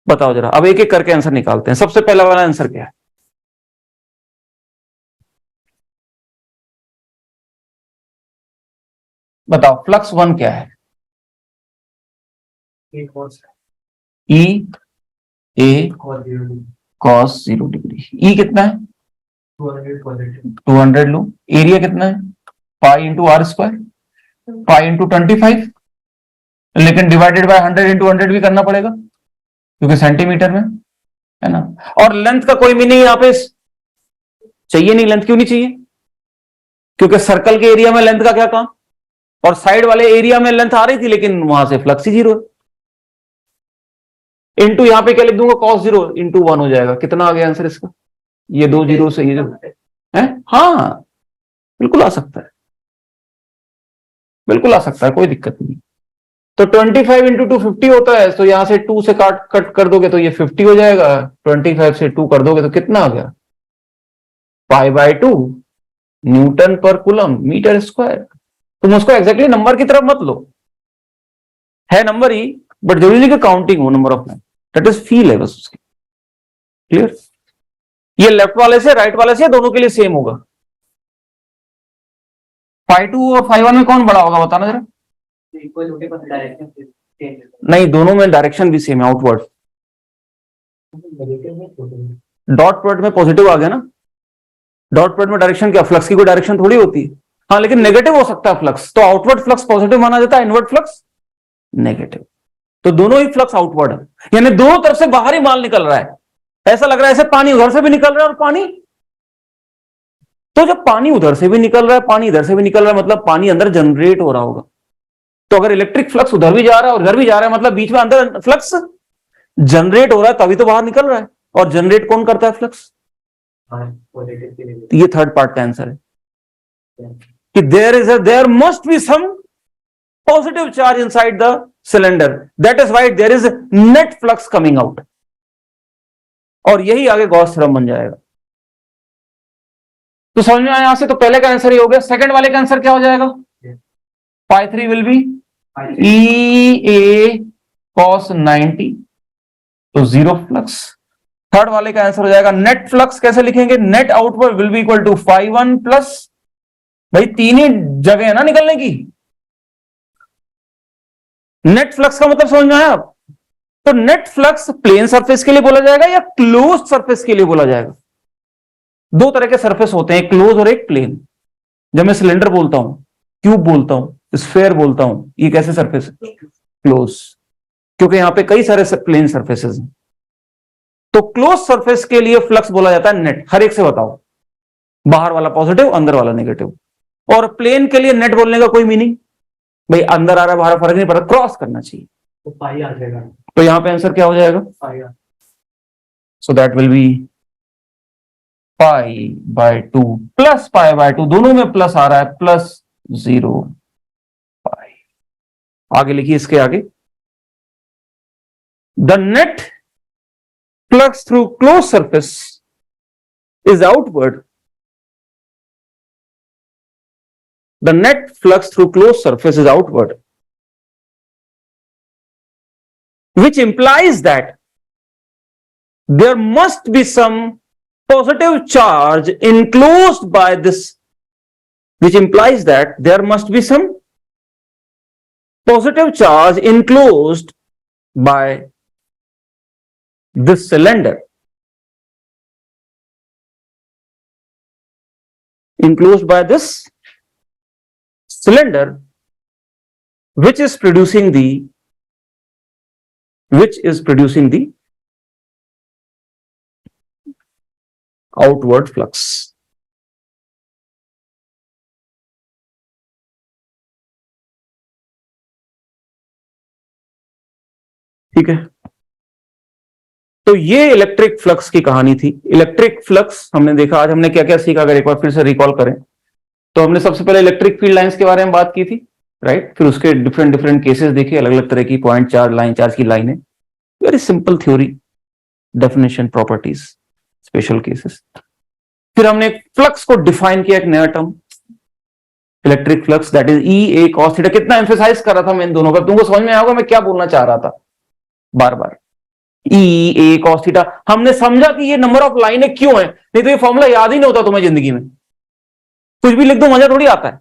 बताओ जरा, अब एक एक करके आंसर निकालते हैं। सबसे पहला वाला आंसर क्या है? बताओ, फ्लक्स 1 क्या है? ई ए कॉस 0 डिग्री। ई कितना है? 200 लो। एरिया कितना है? Pi into R square, pi into 25, लेकिन डिवाइडेड बाय 100 इंटू 100 भी करना पड़ेगा क्योंकि सेंटीमीटर में है ना। और लेंथ का कोई मीनिंग यहाँ पे चाहिए नहीं। लेंथ क्यों नहीं चाहिए? क्योंकि सर्कल के एरिया में लेंथ का क्या काम, और साइड वाले एरिया में लेंथ आ रही थी लेकिन वहां से फ्लक्स ही 0 है। इंटू यहां पे क्या लिख दूंगा, cos 0 इंटू 1 हो जाएगा। कितना आ गया आंसर इसका? ये 2 जीरो से ये जो है, हाँ बिल्कुल आ सकता है, बिल्कुल आ सकता है, कोई दिक्कत नहीं। तो 25 इंटू 2 50 होता है, तो यहां से 2 से कट कर दोगे तो ये 50 हो जाएगा। 25 से 2 कर दोगे तो कितना आ गया? π/2 न्यूटन पर कूलम मीटर स्क्वायर। तुम उसको एग्जैक्टली नंबर की तरफ मत लो, है नंबर ही, बट जरूरी नहीं कि काउंटिंग हो number of man, that is feel है बस उसकी। क्लियर? ये लेफ्ट वाले से राइट वाले से दोनों के लिए सेम होगा। π2 और π1 में कौन बड़ा होगा बताना जरा। नहीं, दोनों में डायरेक्शन भी सेम है, आउटवर्ड। डॉट प्रोडक्ट में पॉजिटिव आ गया ना। डॉट प्रोडक्ट में डायरेक्शन क्या, फ्लक्स की कोई डायरेक्शन थोड़ी होती है। हाँ, लेकिन नेगेटिव हो सकता है फ्लक्स, तो आउटवर्ड फ्लक्स पॉजिटिव माना जाता है, इनवर्ड फ्लक्स नेगेटिव। तो दोनों ही फ्लक्स आउटवर्ड है, यानी दोनों तरफ से बाहर ही माल निकल रहा है। ऐसा लग रहा है ऐसे पानी उधर से भी निकल रहा है और पानी, तो जब पानी उधर से भी निकल रहा है, पानी इधर से भी निकल रहा है, मतलब पानी अंदर जनरेट हो रहा होगा। तो अगर इलेक्ट्रिक फ्लक्स उधर भी जा रहा है और इधर भी जा रहा है, मतलब बीच में अंदर फ्लक्स जनरेट हो रहा है, तभी तो बाहर निकल रहा है। और जनरेट कौन करता है फ्लक्स? ये थर्ड पार्ट का आंसर है कि there must be some positive charge inside the cylinder, that is why there is net flux coming out. और यही आगे गॉस थ्योरम बन जाएगा। तो समझ में आया यहां से? तो पहले का आंसर ही हो गया। सेकंड वाले का आंसर क्या हो जाएगा? π3 will be E A cos 90 तो जीरो फ्लक्स। थर्ड वाले का आंसर हो जाएगा नेट फ्लक्स। कैसे लिखेंगे? Net outward will be equal to φ1 plus, भाई तीन ही जगह है ना निकलने की। नेट फ्लक्स का मतलब समझ में आया आप? तो नेट फ्लक्स प्लेन सरफेस के लिए बोला जाएगा या क्लोज सरफेस के लिए बोला जाएगा? दो तरह के सरफेस होते हैं, एक क्लोज और एक प्लेन। जब मैं सिलेंडर बोलता हूं, क्यूब बोलता हूं, स्फेयर बोलता हूं, ये कैसे सरफेस है? क्लोज, क्योंकि यहां पे कई सारे प्लेन सरफेसेस हैं। तो क्लोज सरफेस के लिए फ्लक्स बोला जाता है नेट। हर एक से बताओ, बाहर वाला पॉजिटिव, अंदर वाला नेगेटिव। और प्लेन के लिए नेट बोलने का कोई मीनिंग, भाई अंदर आ रहा है बाहर फर्क नहीं पड़ता, क्रॉस करना चाहिए। तो पाई आ जाएगा, तो यहां पे आंसर क्या हो जाएगा? पाई आ। So that will be π/2 plus π/2, दोनों में प्लस आ रहा है, प्लस 0 पाई। आगे लिखिए, इसके आगे the net flux through close surface is outward. The net flux through closed surface is outward, which implies that there must be some positive charge enclosed by this, which implies that there must be some positive charge enclosed by this cylinder, enclosed by this cylinder, which is producing the outward flux. ठीक है, तो ये electric flux की कहानी थी। Electric flux हमने देखा, आज हमने क्या क्या सीखा, अगर एक बार फिर से रिकॉल करें तो हमने सबसे पहले इलेक्ट्रिक फील्ड लाइंस के बारे में बात की थी, राइट। फिर उसके डिफरेंट डिफरेंट केसेस देखे, अलग अलग तरह की पॉइंट चार्ज, लाइन चार्ज की लाइनें, very simple theory, definition, properties, special cases. फिर हमने फ्लक्स को डिफाइन किया, एक नया term electric flux, that is E A cos theta. कितना एम्फेसाइज कर रहा था मैं इन दोनों का, तुमको समझ में आएगा मैं क्या बोलना चाह रहा था बार बार। E A cos थीटा, हमने समझा कि ये नंबर ऑफ लाइनें क्यों है, नहीं तो ये फॉर्मूला याद ही नहीं होता तुम्हें जिंदगी में, कुछ भी लिख दो मजा थोड़ी आता है।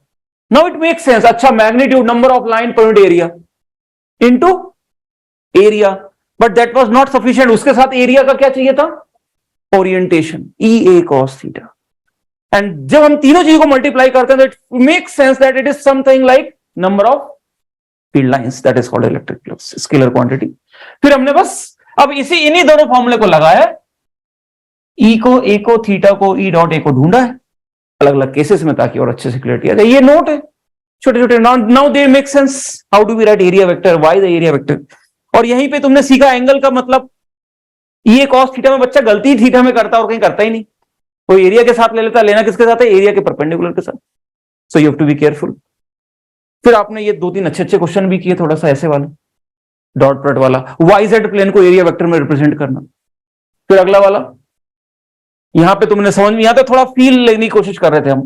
Now it make sense. अच्छा, मैग्नीट्यूड, नंबर ऑफ लाइन पर unit area into area, but that was not sufficient. उसके साथ एरिया का क्या चाहिए था? Orientation, E A cos theta. And जब हम तीनों चीजों को मल्टीप्लाई करते हैं तो it make sense that it is something like number of field lines, that is called electric flux, scalar quantity. फिर हमने बस अब इन्हीं दोनों फॉर्मूले को लगाया, E को, A को, थीटा को, E डॉट A को ढूंढा है अलग अलग केसेस में, ताकि और अच्छे से क्लियरिटी आ जाए। ये नोट है छोटे छोटे, now they make sense. How do we write area vector, why the area vector. और यहीं पे तुमने सीखा एंगल का मतलब। ये cos थीटा में बच्चा गलती थीटा में करता और कहीं करता ही नहीं, कोई एरिया के साथ ले लेता, लेना किसके साथ है? एरिया के परपेंडिकुलर के साथ। So you have to be careful. फिर आपने ये दो तीन अच्छे अच्छे क्वेश्चन भी किए, थोड़ा सा ऐसे वाला, डॉट प्रोडक्ट वाला, YZ प्लेन को एरिया वेक्टर में रिप्रेजेंट करना। फिर अगला वाला, यहां पे तुमने समझ में, यहां पे थोड़ा फील लेने की कोशिश कर रहे थे हम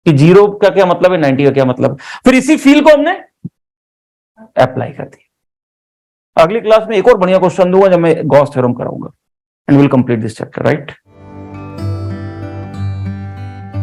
कि 0 का क्या मतलब है, 90 का क्या मतलब। फिर इसी फील को हमने अप्लाई कर दिया। अगली क्लास में एक और बढ़िया क्वेश्चन दूंगा जब मैं गॉस थ्योरम कराऊंगा, and will complete this chapter, right.